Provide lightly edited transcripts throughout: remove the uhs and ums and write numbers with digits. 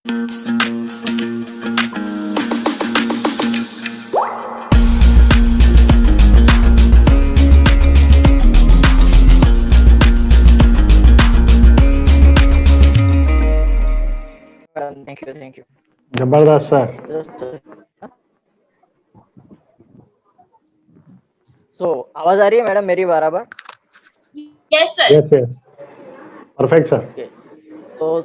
Thank you, thank you. जबरदस्त sir. सो आवाज आ रही है मैडम मेरी बराबर? Yes sir. Yes yes, perfect sir. Okay. तो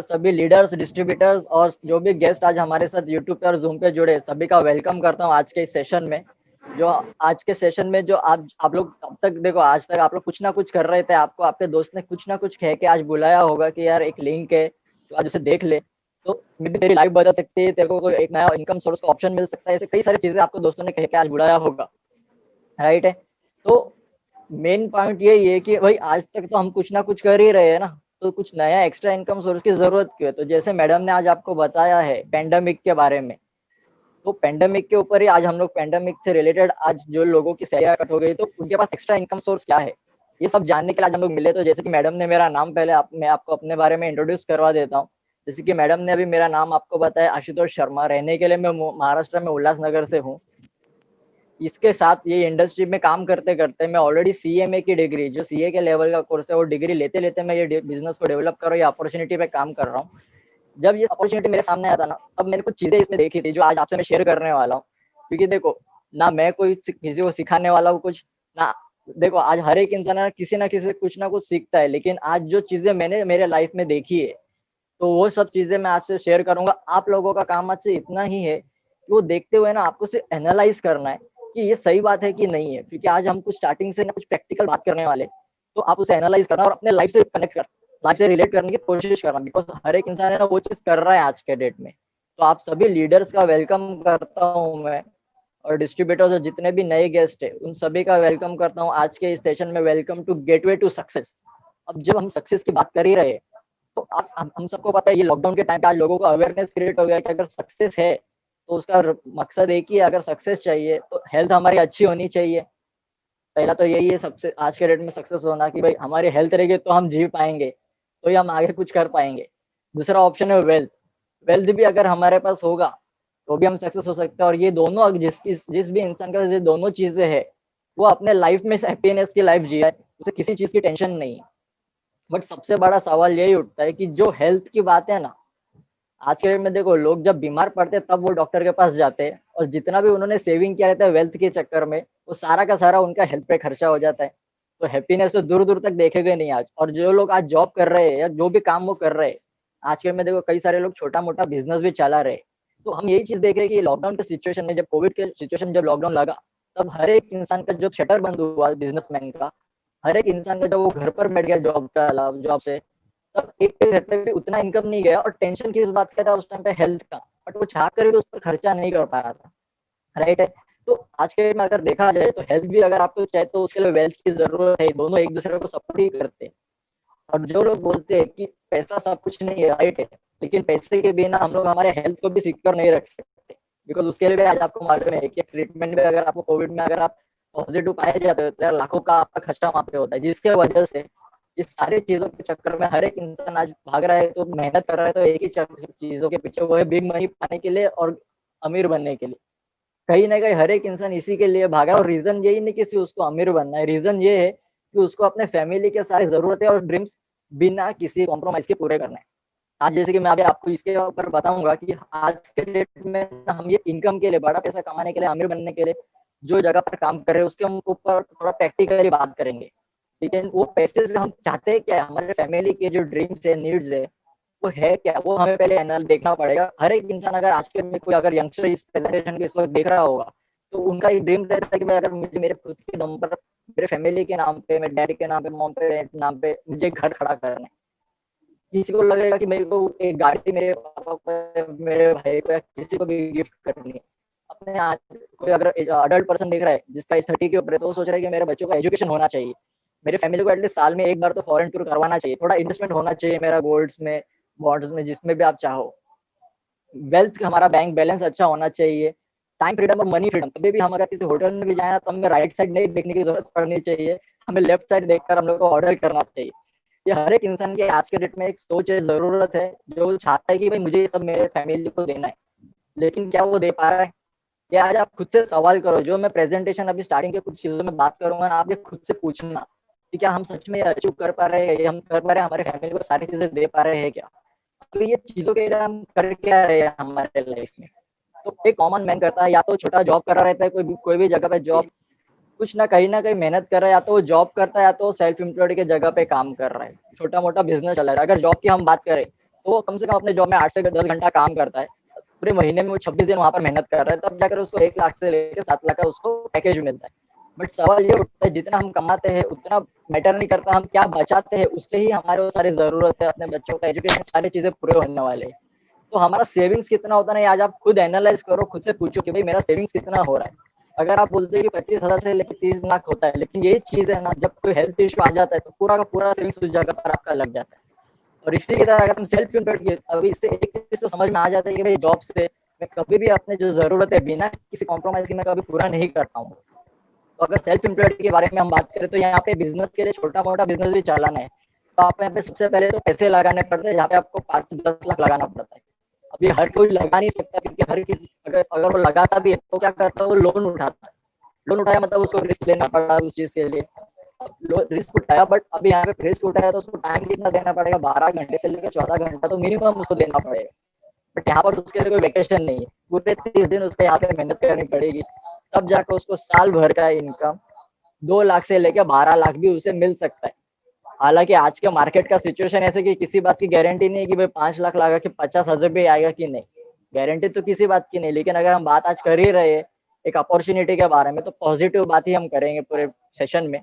सभी लीडर्स, डिस्ट्रीब्यूटर्स और जो भी गेस्ट आज हमारे साथ यूट्यूब पे और जूम पे जुड़े, सभी का वेलकम करता हूँ आज के इस सेशन में। जो आज के सेशन में जो आप लोग अब तक देखो, आज तक आप लोग कुछ ना कुछ कर रहे थे, आपको आपके दोस्त ने कुछ ना कुछ कह के आज बुलाया होगा कि यार एक लिंक है तो आज उसे देख ले, तो मे भी तेरी लाइफ बदल सकती है, तेरे को कोई एक नया इनकम सोर्स का ऑप्शन मिल सकता है। ऐसे कई सारी चीजें आपको दोस्तों ने कह के आज बुलाया होगा, राइट है। तो मेन पॉइंट यही है कि भाई आज तक तो हम कुछ ना कुछ कर ही रहे हैं ना, तो कुछ नया एक्स्ट्रा इनकम सोर्स की जरूरत क्यों है? तो जैसे मैडम ने आज आपको बताया है पेंडेमिक के बारे में, तो पेंडेमिक के ऊपर ही आज हम लोग पेंडेमिक से रिलेटेड आज जो लोगों की सैलरी कट हो गई तो उनके पास एक्स्ट्रा इनकम सोर्स क्या है, ये सब जानने के लिए आज हम लोग मिले। तो जैसे कि मैडम ने मेरा नाम पहले मैं आपको अपने बारे में इंट्रोड्यूस करवा देता हूँ। जैसे कि मैडम ने अभी मेरा नाम आपको बताया, आशुतोष शर्मा। रहने के लिए मैं महाराष्ट्र में उल्लासनगर से हूँ। इसके साथ ये इंडस्ट्री में काम करते करते मैं ऑलरेडी सीएमए की डिग्री, जो सीए के लेवल का कोर्स है, वो डिग्री लेते लेते मैं ये बिजनेस को डेवलप कर रहा हूँ, ये अपॉर्चुनिटी पे काम कर रहा हूँ। जब ये अपॉर्चुनिटी मेरे सामने आया था ना, तब मैंने कुछ चीजें इसमें देखी थी जो आज आपसे मैं शेयर करने वाला हूँ। क्योंकि देखो, ना मैं कोई किसी को सिखाने वाला हूँ कुछ ना। देखो, आज हर एक इंसान ना किसी से कुछ ना कुछ सीखता है, लेकिन आज जो चीजें मैंने मेरे लाइफ में देखी है, तो वो सब चीजें मैं आज से शेयर करूंगा। आप लोगों का काम आज से इतना ही है कि वो देखते हुए ना आपको सिर्फ एनालाइज करना है कि ये सही बात है कि नहीं है। क्योंकि आज हम कुछ स्टार्टिंग से ना कुछ प्रैक्टिकल बात करने वाले, तो आप उसे एनालाइज करना और अपने लाइफ से कनेक्ट कर, लाइफ से रिलेट करने की कोशिश करना। बिकॉज हर एक इंसान है ना वो चीज कर रहा है आज के डेट में। तो आप सभी लीडर्स का वेलकम करता हूँ मैं, और डिस्ट्रीब्यूटर्स और जितने भी नए गेस्ट है उन सभी का वेलकम करता हूँ आज के इस सेशन में। Welcome to gateway to success. अब जब हम सक्सेस की बात कर ही रहे हैं, तो आज हम सबको पता है ये लॉकडाउन के टाइम पे आज लोगों को अवेयरनेस क्रिएट हो गया कि अगर सक्सेस है तो उसका मकसद एक ही है, अगर सक्सेस चाहिए तो हेल्थ हमारी अच्छी होनी चाहिए। पहला तो यही है सबसे आज के डेट में सक्सेस होना, कि भाई हमारी हेल्थ रहेगी तो हम जी पाएंगे, तो ही हम आगे कुछ कर पाएंगे। दूसरा ऑप्शन है वेल्थ। वेल्थ भी अगर हमारे पास होगा तो भी हम सक्सेस हो सकते हैं। और ये दोनों जिस भी इंसान का ये दोनों चीजें है, वो अपने लाइफ में हैप्पीनेस की लाइफ जिया है, उसे किसी चीज की टेंशन नहीं है। बट सबसे बड़ा सवाल यही उठता है कि जो हेल्थ की बात है ना, आज के डेट में देखो, लोग जब बीमार पड़ते हैं तब वो डॉक्टर के पास जाते हैं, और जितना भी उन्होंने सेविंग किया रहता है वेल्थ के चक्कर में, वो सारा का सारा उनका हेल्थ पे खर्चा हो जाता है। तो हैप्पीनेस तो दूर दूर तक देखेंगे नहीं आज। और जो लोग आज जॉब कर रहे हैं या जो भी काम वो कर रहे हैं, आज के डेट में देखो कई सारे लोग छोटा मोटा बिजनेस भी चला रहे हैं। तो हम यही चीज देख रहे हैं कि लॉकडाउन के सिचुएशन में, जब कोविड के सिचुएशन, जब लॉकडाउन लगा, तब हर एक इंसान का जो शटर बंद हुआ बिजनेसमैन का, हर एक इंसान का जब वो घर पर बैठ गया जॉब से, तब एक के घर पे भी उतना इनकम नहीं गया। और टेंशन किस बात का था उस टाइम पे? हेल्थ का। बट वो चाह कर भी उस पर खर्चा नहीं कर पा रहा था, राइट है। तो आज के डेट में अगर देखा जाए तो हेल्थ भी अगर आपको चाहे तो उसके लिए वेल्थ की जरूरत है। दोनों एक दूसरे को सपोर्ट ही करते हैं। और जो लोग बोलते हैं कि पैसा सब कुछ नहीं है, राइट है, लेकिन पैसे के बिना हम लोग हमारे हेल्थ को भी सिक्योर नहीं रख सकते। बिकॉज उसके लिए भी आज आपको मालूम है कि ट्रीटमेंट में अगर आपको कोविड में अगर आप पॉजिटिव पाए जाते हो तो यार लाखों का आपका खर्चा वहाँ पे होता है। जिसके वजह से इस सारे चीजों के चक्कर में हर एक इंसान आज भाग रहा है, तो मेहनत कर रहा है तो एक ही चीजों के पीछे, वो है बिग मनी पाने के लिए और अमीर बनने के लिए। कहीं ना कहीं हर एक इंसान इसी के लिए भागा। और रीजन यही नहीं कि सिर्फ उसको अमीर बनना है, रीजन ये है कि उसको अपने फैमिली के सारी जरूरतें और ड्रीम्स बिना किसी कॉम्प्रोमाइज के पूरे करना है। आज जैसे कि मैं अभी आपको इसके ऊपर बताऊंगा कि आज के डेट में हम ये इनकम के लिए, बड़ा पैसा कमाने के लिए, अमीर बनने के लिए जो जगह पर काम कर रहे हैं उसके हम ऊपर थोड़ा प्रैक्टिकली बात करेंगे। लेकिन वो पैसे से हम चाहते हैं क्या, हमारे फैमिली के जो ड्रीम्स है, नीड्स है, वो है क्या, वो हमें पहले एनाल देखना पड़ेगा। हर एक इंसान, अगर आज के में कोई अगर यंगस्टर इस प्रेजेंटेशन को इस वक्त देख रहा होगा, तो उनका एक ड्रीम रहता है कि भाई अगर मुझे मेरे खुद के दम पर, मेरे फैमिली के नाम पे, मेरे डैडी के नाम पे, मॉम पे नाम पे मुझे घर खड़ा करना है। किसी को लगेगा कि मेरे को एक गाड़ी मेरे पापा को, मेरे भाई को, या किसी को भी गिफ्ट करनी है। अपने आज कोई अगर अडल्ट पर्सन देख रहा है जिसका एज 30 के ऊपर है, तो वो सोच रहा है कि मेरे बच्चों का एजुकेशन होना चाहिए, मेरे फैमिली को एटलीस्ट साल में एक बार तो फॉरेन टूर करवाना चाहिए, थोड़ा इन्वेस्टमेंट होना चाहिए मेरा गोल्ड्स में, बॉन्ड्स में, जिसमें भी आप चाहो। वेल्थ हमारा बैंक बैलेंस अच्छा होना चाहिए। टाइम फ्रीडम और मनी फ्रीडम। कभी भी हम अगर किसी होटल में भी जाए ना, तो हमें राइट साइड नहीं देखने की जरूरत पड़नी चाहिए, हमें लेफ्ट साइड देखकर हम लोग को ऑर्डर करना चाहिए। ये हर एक इंसान की आज के डेट में एक सोच है, जरूरत है, जो चाहता है कि भाई मुझे ये सब मेरे फैमिली को देना है, लेकिन क्या वो दे पा रहा है? ये आज आप खुद से सवाल करो। जो मैं प्रेजेंटेशन अभी स्टार्टिंग के कुछ चीजों में बात करूंगा ना, आप ये खुद से पूछना कि क्या हम सच में ये अचीव कर पा रहे हैं, ये हम कर पा रहे हैं, हमारे फैमिली को सारी चीजें दे पा रहे हैं क्या? तो ये चीजों के लिए हम कर क्या रहे हैं हमारे लाइफ में? तो एक कॉमन मैन करता है, या तो छोटा जॉब कर रहा रहता है, कोई भी जगह पे जॉब, कुछ ना कहीं मेहनत कर रहा है, या तो वो जॉब करता है या तो सेल्फ एम्प्लॉयड के जगह पे काम कर रहा है, छोटा मोटा बिजनेस चला रहा है। अगर जॉब की हम बात करें तो वो कम से कम अपने जॉब में 8 से 10 घंटा काम करता है, पूरे महीने में वो 26 दिन वहां पर मेहनत कर रहा है, तब जाकर उसको 1 लाख से लेकर 7 लाख का उसको पैकेज मिलता है। बट सवाल ये उठता है, जितना हम कमाते हैं उतना मैटर नहीं करता, हम क्या बचाते हैं, उससे ही हमारे वो सारी जरूरत है, अपने बच्चों का एजुकेशन, सारी चीजें पूरे होने वाले हैं। तो हमारा सेविंग्स कितना होता है, आज आप खुद एनालाइज करो, खुद से पूछो कि भाई मेरा सेविंग्स कितना हो रहा है। अगर आप बोलते हैं कि 25,000 से लेकर 30 लाख होता है, लेकिन यही चीज है ना, जब कोई हेल्थ इश्यू आ जाता है तो पूरा का पूरा सेविंग्स उस जगह पर आपका लग जाता है। और इसी की तरह अगर हम सेल्फ एम्प्लॉयड की, अभी इससे एक चीज तो समझ में आ जाता है कि भाई जॉब से मैं कभी भी अपने जो जरूरत है बिना किसी कॉम्प्रोमाइज के मैं कभी पूरा नहीं कर पाऊंगा। तो अगर सेल्फ एम्प्लॉयड के बारे में हम बात करें तो यहाँ पे बिजनेस के लिए छोटा मोटा बिजनेस भी चलाना है, तो आपको यहाँ पे सबसे पहले तो पैसे लगाने पड़ते हैं, जहाँ पे आपको 5 से 10 लाख लगाना पड़ता है। अभी हर कोई लगा नहीं सकता, क्योंकि हर किसी अगर अगर वो लगाता भी है तो क्या करता है, वो लोन उठाता है। लोन उठाया मतलब उसको रिस्क लेना पड़ा उस चीज के लिए। रिस्क उठाया, बट अभी यहाँ पे रिस्क उठाया तो उसको टाइम कितना देना पड़ेगा, 12 घंटे से लेकर 14 घंटा तो मिनिमम उसको देना पड़ेगा। बट यहाँ पर उसके लिए कोई वेकेशन नहीं है, पूरे 30 दिन उसको यहाँ पे मेहनत करनी पड़ेगी, तब जाकर उसको साल भर का इनकम 2 लाख से लेकर 12 लाख भी उसे मिल सकता है। हालांकि आज के मार्केट का सिचुएशन ऐसे कि किसी बात की गारंटी नहीं है कि भाई 5 लाख लगा के 50,000 भी आएगा कि नहीं, गारंटी तो किसी बात की नहीं। लेकिन अगर हम बात आज कर ही रहे हैं एक अपॉर्चुनिटी के बारे में, तो पॉजिटिव बात ही हम करेंगे पूरे सेशन में।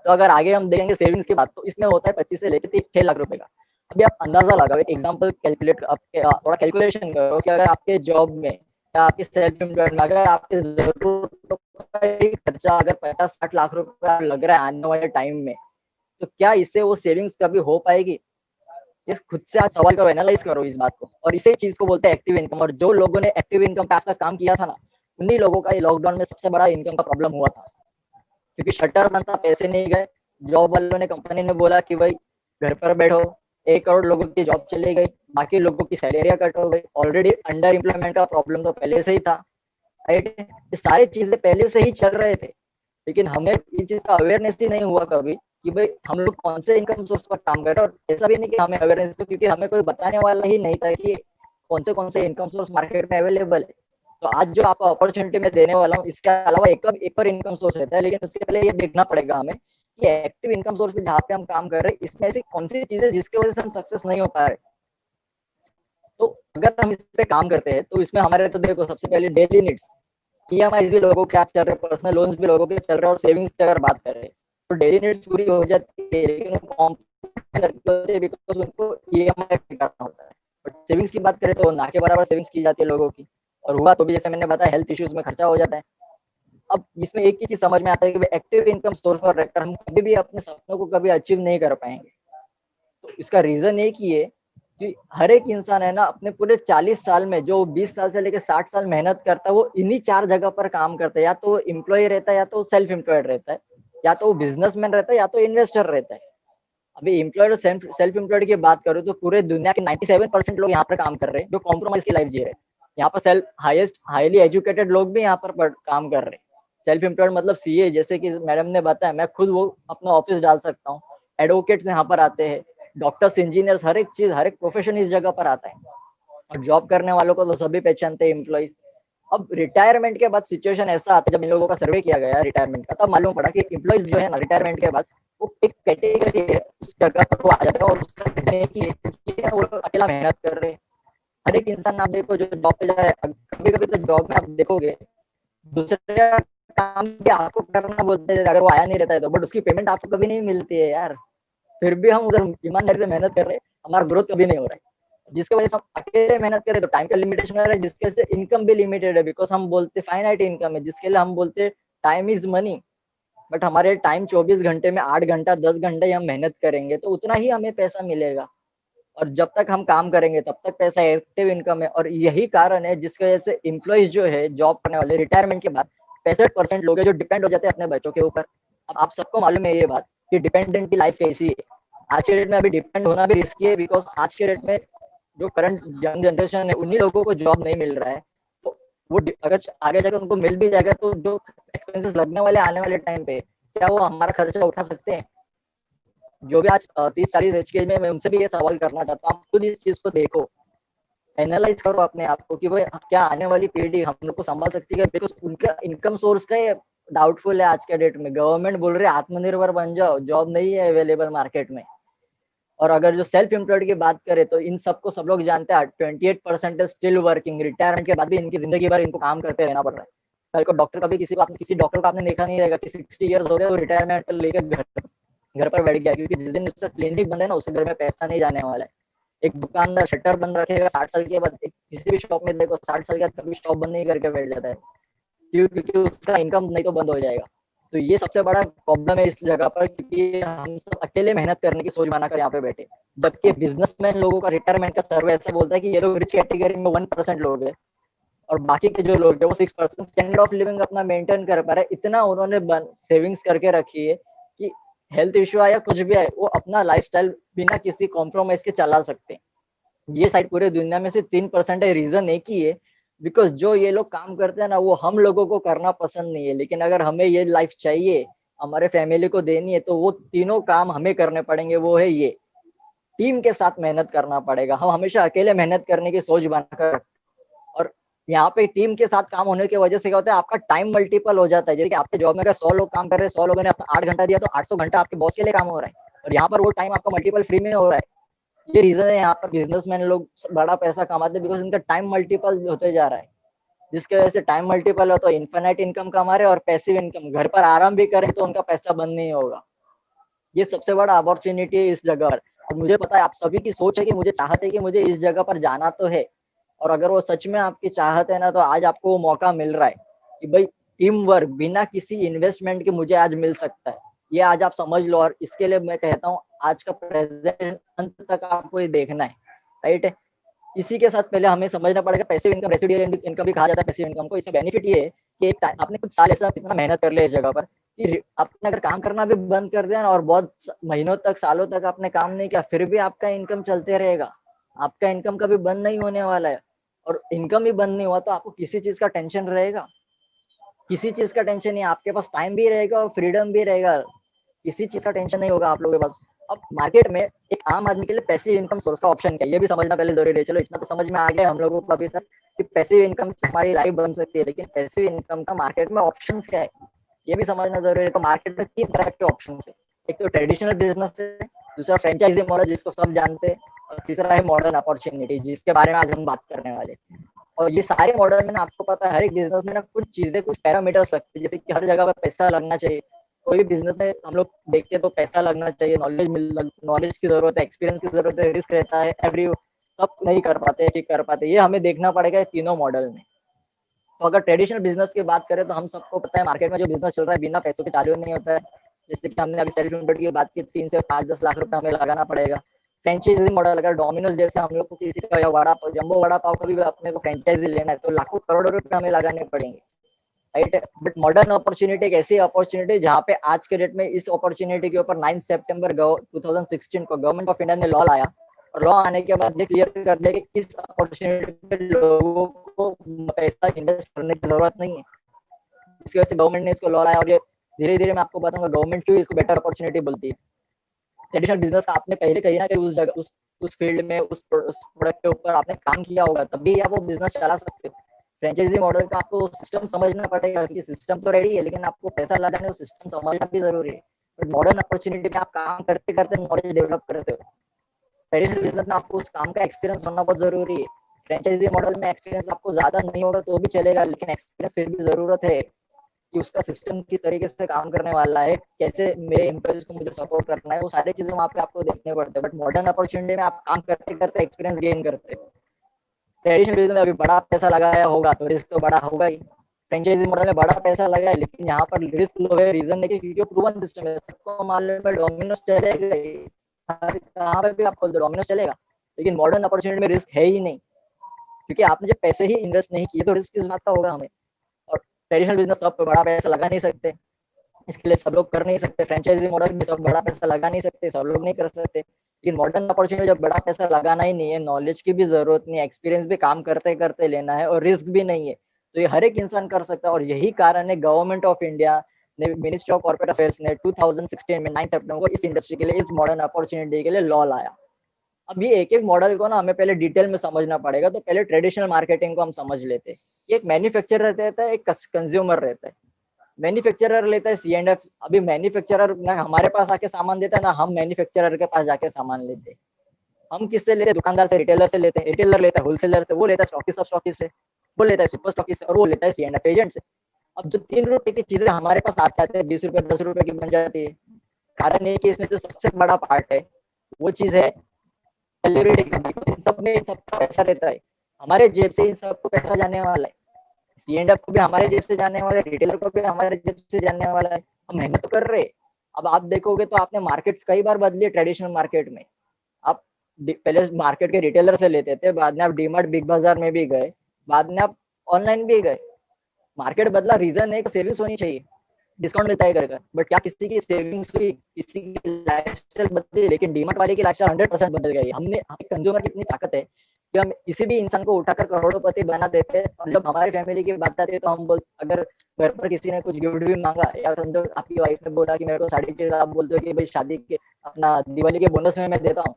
तो अगर आगे हम देखेंगे सेविंग्स की बात, तो इसमें होता है 25 से लेकर 6 लाख रुपए का। अभी आप अंदाजा लगाओ, एक एग्जाम्पल कैलकुलेट, थोड़ा कैलकुलेशन करो कि अगर आपके जॉब में या आपके सेल्फ एम्प्लॉयड में अगर आपके जरूरतों का ही खर्चा अगर 50-60 लाख रुपया लग रहा है आने वाले टाइम में, तो क्या इससे वो सेविंग्स कभी हो पाएगी? ये खुद से आज सवाल करो, एनालाइज करो इस बात को। और इसी चीज को बोलते हैं एक्टिव इनकम। और जो लोगों ने एक्टिव इनकम पे आज तक काम किया था ना, उन्हीं लोगों का ये लॉकडाउन में सबसे बड़ा इनकम का प्रॉब्लम हुआ था, क्योंकि शटर बंद था, पैसे नहीं गए। जॉब वालों ने, कंपनी ने बोला कि भाई घर पर बैठो, 1 करोड़ लोगों की जॉब चली गई, बाकी लोगों की सैलरियां कट हो गई, ऑलरेडी अंडर एम्प्लॉयमेंट का प्रॉब्लम तो पहले से ही था, राइट? ये सारी चीजें पहले से ही चल रहे थे, लेकिन हमें ये चीज का अवेयरनेस ही नहीं हुआ कभी कि भाई हम लोग कौन से इनकम सोर्स पर काम कर रहे हैं। और ऐसा भी नहीं कि हमें अवेयरनेस हो, क्योंकि हमें कोई बताने वाला ही नहीं था कि कौन से इनकम सोर्स मार्केट में अवेलेबल है। तो आज जो आपको अपॉर्चुनिटी में देने वाला हूँ, इसके अलावा एक और इनकम सोर्स रहता है, लेकिन उसके पहले ये देखना पड़ेगा हमें कि एक्टिव इनकम सोर्स पे जहाँ पे हम काम कर रहे हैं, इसमें ऐसी कौन सी चीजें जिसकी वजह से हम सक्सेस नहीं हो पा रहे। तो अगर हम इस पे काम करते हैं तो इसमें हमारे, तो देखो सबसे पहले डेली नीड्स, ईएमआई भी लोगों के आज चल रहे हैं, पर्सनल लोन्स भी लोगों के चल रहे हैं, और सेविंग्स की अगर बात करें तो डेली नीड्स पूरी हो जाती है, लेकिन बिकॉज उनको ईएमआई करना होता है। बट सेविंग्स की बात करें तो ना के बराबर सेविंग्स की जाती है लोगों की, और हुआ तो भी जैसे मैंने बताया हेल्थ इश्यूज में खर्चा हो जाता है। अब इसमें एक ही चीज समझ में आता है कि एक्टिव इनकम सोर्स पर रहकर हम कभी भी अपने सपनों को कभी अचीव नहीं कर पाएंगे। तो इसका रीजन एक ही है कि हर एक इंसान है ना, अपने पूरे 40 साल में जो 20 साल से लेकर 60 साल मेहनत करता है, वो इन्हीं 4 जगह पर काम करता है। या तो एम्प्लॉय रहता है, या तो सेल्फ एम्प्लॉयड रहता है, या तो बिजनेसमैन रहता है, या तो इन्वेस्टर रहता है। अभी एम्प्लॉयड और सेल्फ एम्प्लॉयड की बात करूँ तो पूरे दुनिया के 97% लोग यहाँ पर काम कर रहे हैं, जो कॉम्प्रोमाइज की लाइफ जी रहे हैं। यहाँ पर हाईली एजुकेटेड लोग भी यहाँ पर काम कर रहे हैं। सेल्फ एम्प्लॉयड मतलब सीए, जैसे कि मैडम ने बताया, मैं खुद वो अपना ऑफिस डाल सकता हूँ। एडवोकेट्स यहाँ पर आते हैं, डॉक्टर्स, इंजीनियर्स, हर एक चीज, हर एक प्रोफेशन इस जगह पर आता है। और जॉब करने वालों को तो सभी पहचानते हैं, एम्प्लॉइज। अब रिटायरमेंट के बाद सिचुएशन ऐसा आता है, जब इन लोगों का सर्वे किया गया रिटायरमेंट का, तब मालूम पड़ा कि एम्प्लॉइज जो है ना, रिटायरमेंट के बाद वो एक कैटेगरी है, उस जगह पर वो आ जाता है। और उसका रीजन एक ही है कि वो लोग अकेला मेहनत कर रहे हैं। हर एक इंसान आप देखो जो जॉब पे जा रहा है, कभी कभी तो जॉब में आप देखोगे दूसरे का काम भी आपको करना बोलते हैं, अगर वो आया नहीं रहता है तो, बट उसकी पेमेंट आपको कभी नहीं मिलती है यार। फिर भी हम उधर ईमानदारी से मेहनत कर रहे हैं, हमारा ग्रोथ कभी नहीं हो रहा है, जिसकी वजह से हम अकेले मेहनत करें तो टाइम का लिमिटेशन है, जिसके वजह से इनकम भी लिमिटेड है, बिकॉज हम बोलते फाइनाइट इनकम है, जिसके लिए हम बोलते टाइम इज मनी। बट हमारे टाइम 24 घंटे में 8 घंटा 10 घंटे हम मेहनत करेंगे तो उतना ही हमें पैसा मिलेगा। और जब तक हम काम करेंगे तब तक पैसा एक्टिव इनकम है। और यही कारण है जिसकी वजह से इम्प्लॉइज जो है जॉब करने वाले, रिटायरमेंट के बाद 65% लोग हैं जो डिपेंड हो जाते हैं अपने बच्चों के ऊपर। अब आप सबको मालूम है ये बात कि डिपेंडेंट की लाइफ कैसी है। आज के डेट में अभी डिपेंड होना भी रिस्की है, बिकॉज आज के डेट में जो करंट यंग जनरेशन है उन्हीं लोगों को जॉब नहीं मिल रहा है। तो वो अगर आगे जाकर उनको मिल भी जाएगा तो जो एक्सपेंसेस लगने वाले आने वाले टाइम पे, क्या वो हमारा खर्चा उठा सकते हैं? जो भी आज 30-40 एज के में, मैं उनसे भी ये सवाल करना चाहता हूँ, आप खुद इस चीज को देखो, एनालाइज करो अपने आप को कि भाई क्या आने वाली पीढ़ी हम लोग को संभाल सकती है? बिकॉज उनका इनकम सोर्स का ये डाउटफुल है आज के डेट में। गवर्नमेंट बोल रही है आत्मनिर्भर बन जाओ, जॉब नहीं है अवेलेबल मार्केट में। और अगर जो सेल्फ एम्प्लॉयड की बात करें तो इन सबको सब लोग जानते हैं 28% स्टिल वर्किंग, रिटायरमेंट के बाद भी इनकी जिंदगी भर इनको काम करते रहना पड़ रहा है। कल को डॉक्टर का भी किसी डॉक्टर को आपने देखा नहीं रहेगा कि 60 ईयर्स हो गए वो रिटायरमेंट लेकर घर पर बैठ गया, क्योंकि जिस दिन उसका क्लिनिक बंद है ना उसके घर में पैसा नहीं जाने वाला है। एक दुकानदार शटर बंद रखेगा 60 साल के बाद, किसी भी शॉप में देखो 60 साल के बाद कभी शॉप बंद नहीं करके बैठ जाता है, क्यों? क्योंकि उसका इनकम नहीं तो बंद हो जाएगा। तो ये सबसे बड़ा प्रॉब्लम है इस जगह पर, क्योंकि हम सब अकेले मेहनत करने की सोच बनाकर यहाँ पे बैठे, जबकि बिजनेसमैन लोगों का रिटायरमेंट का सर्वे ऐसा बोलता है कि ये लोग रिच कैटेगरी में 1% लोग हैं, और बाकी के जो लोग हैं वो 6% स्टैंडर्ड ऑफ लिविंग अपना मेंटेन कर पा रहे हैं। इतना उन्होंने सेविंग्स करके रखी है कि हेल्थ इश्यू आया कुछ भी आए वो अपना लाइफस्टाइल बिना किसी कॉम्प्रोमाइज के चला सकते हैं। ये साइड पूरे दुनिया में से 3% है। रीजन एक ही है, बिकॉज जो ये लोग काम करते हैं ना वो हम लोगों को करना पसंद नहीं है, लेकिन अगर हमें ये लाइफ चाहिए, हमारे फैमिली को देनी है, तो वो तीनों काम हमें करने पड़ेंगे। वो है ये, टीम के साथ मेहनत करना पड़ेगा। हम हमेशा अकेले मेहनत करने की सोच बनाकर, और यहाँ पे टीम के साथ काम होने की वजह से क्या होता है, आपका टाइम मल्टीपल हो जाता है। जैसे कि आपके जॉब में अगर 100 लोग काम कर रहे हैं, 100 लोगों ने अपना 8 घंटा दिया, तो 800 घंटा आपके बॉस के लिए काम हो रहा है, और यहाँ पर वो टाइम आपका मल्टीपल फ्री में हो रहा है। ये रीजन है यहाँ पर बिजनेसमैन लोग बड़ा पैसा कमाते हैं, बिकॉज इनका टाइम मल्टीपल होते जा रहा है, जिसकी वजह से टाइम मल्टीपल हो तो इन्फिनिट इनकम कमा रहे, और पैसिव इनकम, घर पर आराम भी करें तो उनका पैसा बंद नहीं होगा। ये सबसे बड़ा अपॉर्चुनिटी है इस जगह पर। और मुझे पता है आप सभी की सोच है कि मुझे चाहते है कि मुझे इस जगह पर जाना तो है, और अगर वो सच में आपकी चाहत है ना, तो आज आपको वो मौका मिल रहा है कि भाई टीम वर्क बिना किसी इन्वेस्टमेंट के मुझे आज मिल सकता है। ये आज आप समझ लो, और इसके लिए मैं कहता हूँ आज का प्रेजेंट अंत तक आपको ये देखना है, राइट है। इसी के साथ पहले हमें समझना पड़ेगा पैसिव इनकम, रेसिडुअल इनकम भी कहा जाता है पैसिव इनकम को। इससे बेनिफिट ये है कि एक आपने कुछ साल ऐसा इतना मेहनत कर लिया इस जगह पर कि आपने अगर काम करना भी बंद कर दिया ना, और बहुत महीनों तक सालों तक आपने काम नहीं किया, फिर भी आपका इनकम चलते रहेगा। आपका इनकम कभी बंद नहीं होने वाला है। और इनकम ही बंद नहीं हुआ तो आपको किसी चीज का टेंशन रहेगा? किसी चीज का टेंशन नहीं, आपके पास टाइम भी रहेगा और फ्रीडम भी रहेगा। किसी चीज का टेंशन नहीं होगा आप लोगों के पास। अब मार्केट में एक आम आदमी के लिए पैसिव इनकम सोर्स का ऑप्शन क्या है, ये भी समझना पहले जरूरी है। चलो इतना तो समझ में आ गया हम लोगों को अभी तक कि पैसिव इनकम से हमारी लाइफ बन सकती है, लेकिन पैसिव इनकम का मार्केट में ऑप्शन क्या है ये भी समझना जरूरी है। तो मार्केट में 3 तरह के ऑप्शन है। एक तो ट्रेडिशनल बिजनेस है, दूसरा फ्रेंचाइजी मॉडल जिसको सब जानते हैं, और तीसरा है मॉडर्न अपॉर्चुनिटी जिसके बारे में आज हम बात करने वाले हैं। और ये सारे मॉडल में ना आपको पता है हर एक बिजनेस में ना कुछ चीजें, कुछ पैरामीटर्स लगते हैं, जैसे कि हर जगह पर पैसा लगना चाहिए। कोई भी बिजनेस में हम लोग देखते हैं तो पैसा लगना चाहिए, नॉलेज की जरूरत है, एक्सपीरियंस की जरूरत है, रिस्क रहता है, एवरी सब नहीं कर पाते, ठीक कर पाते, ये हमें देखना पड़ेगा तीनों मॉडल में। तो अगर ट्रेडिशनल बिजनेस की बात करें तो हम सबको पता है मार्केट में जो बिजनेस चल रहा है बिना पैसों के चालू नहीं होता है। जैसे कि हमने अभी सेल्फ एम्प्लॉयड की बात की, 3 से 5-10 लाख रुपए हमें लगाना पड़ेगा। फ्रेंचाइजी मॉडल, अगर डोमिनोज जैसे हम लोग को किसी का, या वड़ा पाव, जम्बो वड़ा पाव का भी अपने को फ्रेंचाइजी लेना है तो लाखों करोड़ों रुपए हमें लगाने पड़ेंगे, राइट। बट मॉडर्न अपॉर्चुनिटी एक ऐसी अपॉर्चुनिटी जहाँ पे आज के डेट में इस अपॉर्चुनिटी के ऊपर 9 सितंबर 2016 को गवर्नमेंट ऑफ इंडिया ने लॉ लाया, और लॉ आने के बाद ये क्लियर कर दिया कि इस अपॉर्चुनिटी पे लोगों को पैसा इन्वेस्ट करने की जरूरत नहीं है। इसकी वजह से गवर्नमेंट ने इसको लॉ लाया, और ये धीरे धीरे मैं आपको बताऊंगा गवर्नमेंट क्यों इसको बेटर अपॉर्चुनिटी बोलती है। ट्रेडिशनल बिजनेस का आपने पहले कहीं ना कहीं उस जगह उस फील्ड में उस प्रोडक्ट के ऊपर आपने काम किया होगा, तभी आप वो बिजनेस चला सकते हो। फ्रेंचाइजी मॉडल का आपको सिस्टम समझना पड़ेगा, क्योंकि सिस्टम तो रेडी है लेकिन आपको पैसा लगाने वो सिस्टम समझना भी जरूरी है। बट मॉडर्न अपॉर्चुनिटी में आप काम करते करते नॉलेज डेवलप करते हो। ट्रेडिशनल बिजनेस में आपको उस काम का एक्सपीरियंस होना बहुत जरूरी है। फ्रेंचाइजी मॉडल में एक्सपीरियंस आपको ज्यादा नहीं होगा तो भी चलेगा, लेकिन एक्सपीरियंस फिर भी जरूरत है कि उसका सिस्टम किस तरीके से काम करने वाला है, कैसे मेरे एम्प्लॉइज को मुझे सपोर्ट करना है, वो सारी चीजें वहाँ पे आपको देखने पड़ते हैं। बट मॉडर्न अपॉर्चुनिटी में आप काम करते करते एक्सपीरियंस गेन करते हैं। ट्रेडिशनल बिजनेस में अभी बड़ा पैसा लगाया होगा तो रिस्क तो बड़ा होगा ही। फ्रेंचाइजी मॉडल में बड़ा पैसा लगा है लेकिन यहाँ पर रिस्क लो है, रीजन है कि क्योंकि प्रूवन सिस्टम है, सबको मालूम है डोमिनोज चलेगा, कहाँ पे भी आपको डोमिनोज चलेगा। लेकिन मॉडर्न अपॉर्चुनिटी में रिस्क है ही नहीं, क्योंकि आपने जब पैसे ही इन्वेस्ट नहीं किए तो रिस्क किस बात का होगा हमें। और ट्रेडिशनल बिजनेस सब पे बड़ा पैसा लगा नहीं सकते, इसके लिए सब लोग कर नहीं सकते, फ्रेंचाइजी मॉडल में सब बड़ा पैसा लगा नहीं सकते, सब लोग नहीं कर सकते। लेकिन मॉडर्न अपॉर्चुनिटी जब बड़ा पैसा लगाना ही नहीं है, नॉलेज की भी जरूरत नहीं है, एक्सपीरियंस भी काम करते करते लेना है और रिस्क भी नहीं है, तो ये हर एक इंसान कर सकता है। और यही कारण है गवर्नमेंट ऑफ इंडिया ने, मिनिस्ट्री ऑफ कॉर्पोरेट अफेयर्स ने 2016 में 9 सितंबर को इस इंडस्ट्री के लिए, इस मॉडर्न अपॉर्चुनिटी के लिए लॉ लाया। अब ये एक एक मॉडल को ना हमें पहले डिटेल में समझना पड़ेगा। तो पहले ट्रेडिशनल मार्केटिंग को हम समझ लेते हैं। एक मैन्युफैक्चरर रहता है, एक कंज्यूमर रहता है। मैन्युफैक्चरर लेता है C&F। अभी मैन्युफैक्चरर ना हमारे पास आके सामान देता है, ना हम मैन्युफैक्चरर के पास जाके सामान लेते हैं। हम किससे लेते हैं? दुकानदार से, रिटेलर से लेते हैं। रिटेलर लेता है होलसेलर से, वो लेता है स्टॉकिस्ट, सब स्टॉकिस्ट से, वो लेता है सुपर स्टॉकिस्ट से, और वो लेता है C&F एजेंट से। अब जो 3 रुपए की चीजें हमारे पास आते हैं 20 रुपए 10 रुपए की बन जाती है। कारण ये कि इसमें जो सबसे बड़ा पार्ट है वो चीज है सैलरी। इन सब में सबका पैसा रहता है, हमारे जेब से इन सबको पैसा जाने वाला है। C&F को भी हमारे जेब से जाने वाला है, रिटेलर को भी हमारे जेब से जाने वाला है। हम मेहनत तो कर रहे हैं। अब आप देखोगे तो आपने मार्केट कई बार बदली ट्रेडिशनल मार्केट में। आप पहले मार्केट के रिटेलर से लेते थे, बाद में आप डीमार्ट बिग बाजार में भी गए, बाद में आप ऑनलाइन भी गए। मार्केट बदला, रीजन है कि सेविंग्स होनी चाहिए, डिस्काउंट मिलता है घर का। बट क्या किसी की सेविंग्स हुई? किसी की लाइफस्टाइल बदली, लेकिन डीमार्ट वाले की लाइफस्टाइल 100% बदल गई। हमने, कंज्यूमर की इतनी ताकत है कि हम किसी भी इंसान को उठाकर करोड़पति बना देते हैं। और जब हमारी फैमिली की बात आती है तो हम बोल, अगर घर पर किसी ने कुछ गिफ्ट भी मांगा, या समझो आपकी वाइफ ने बोला कि मेरे को साड़ी चाहिए, आप बोलते हो कि भाई शादी के, अपना दिवाली के बोनस में मैं देता हूँ।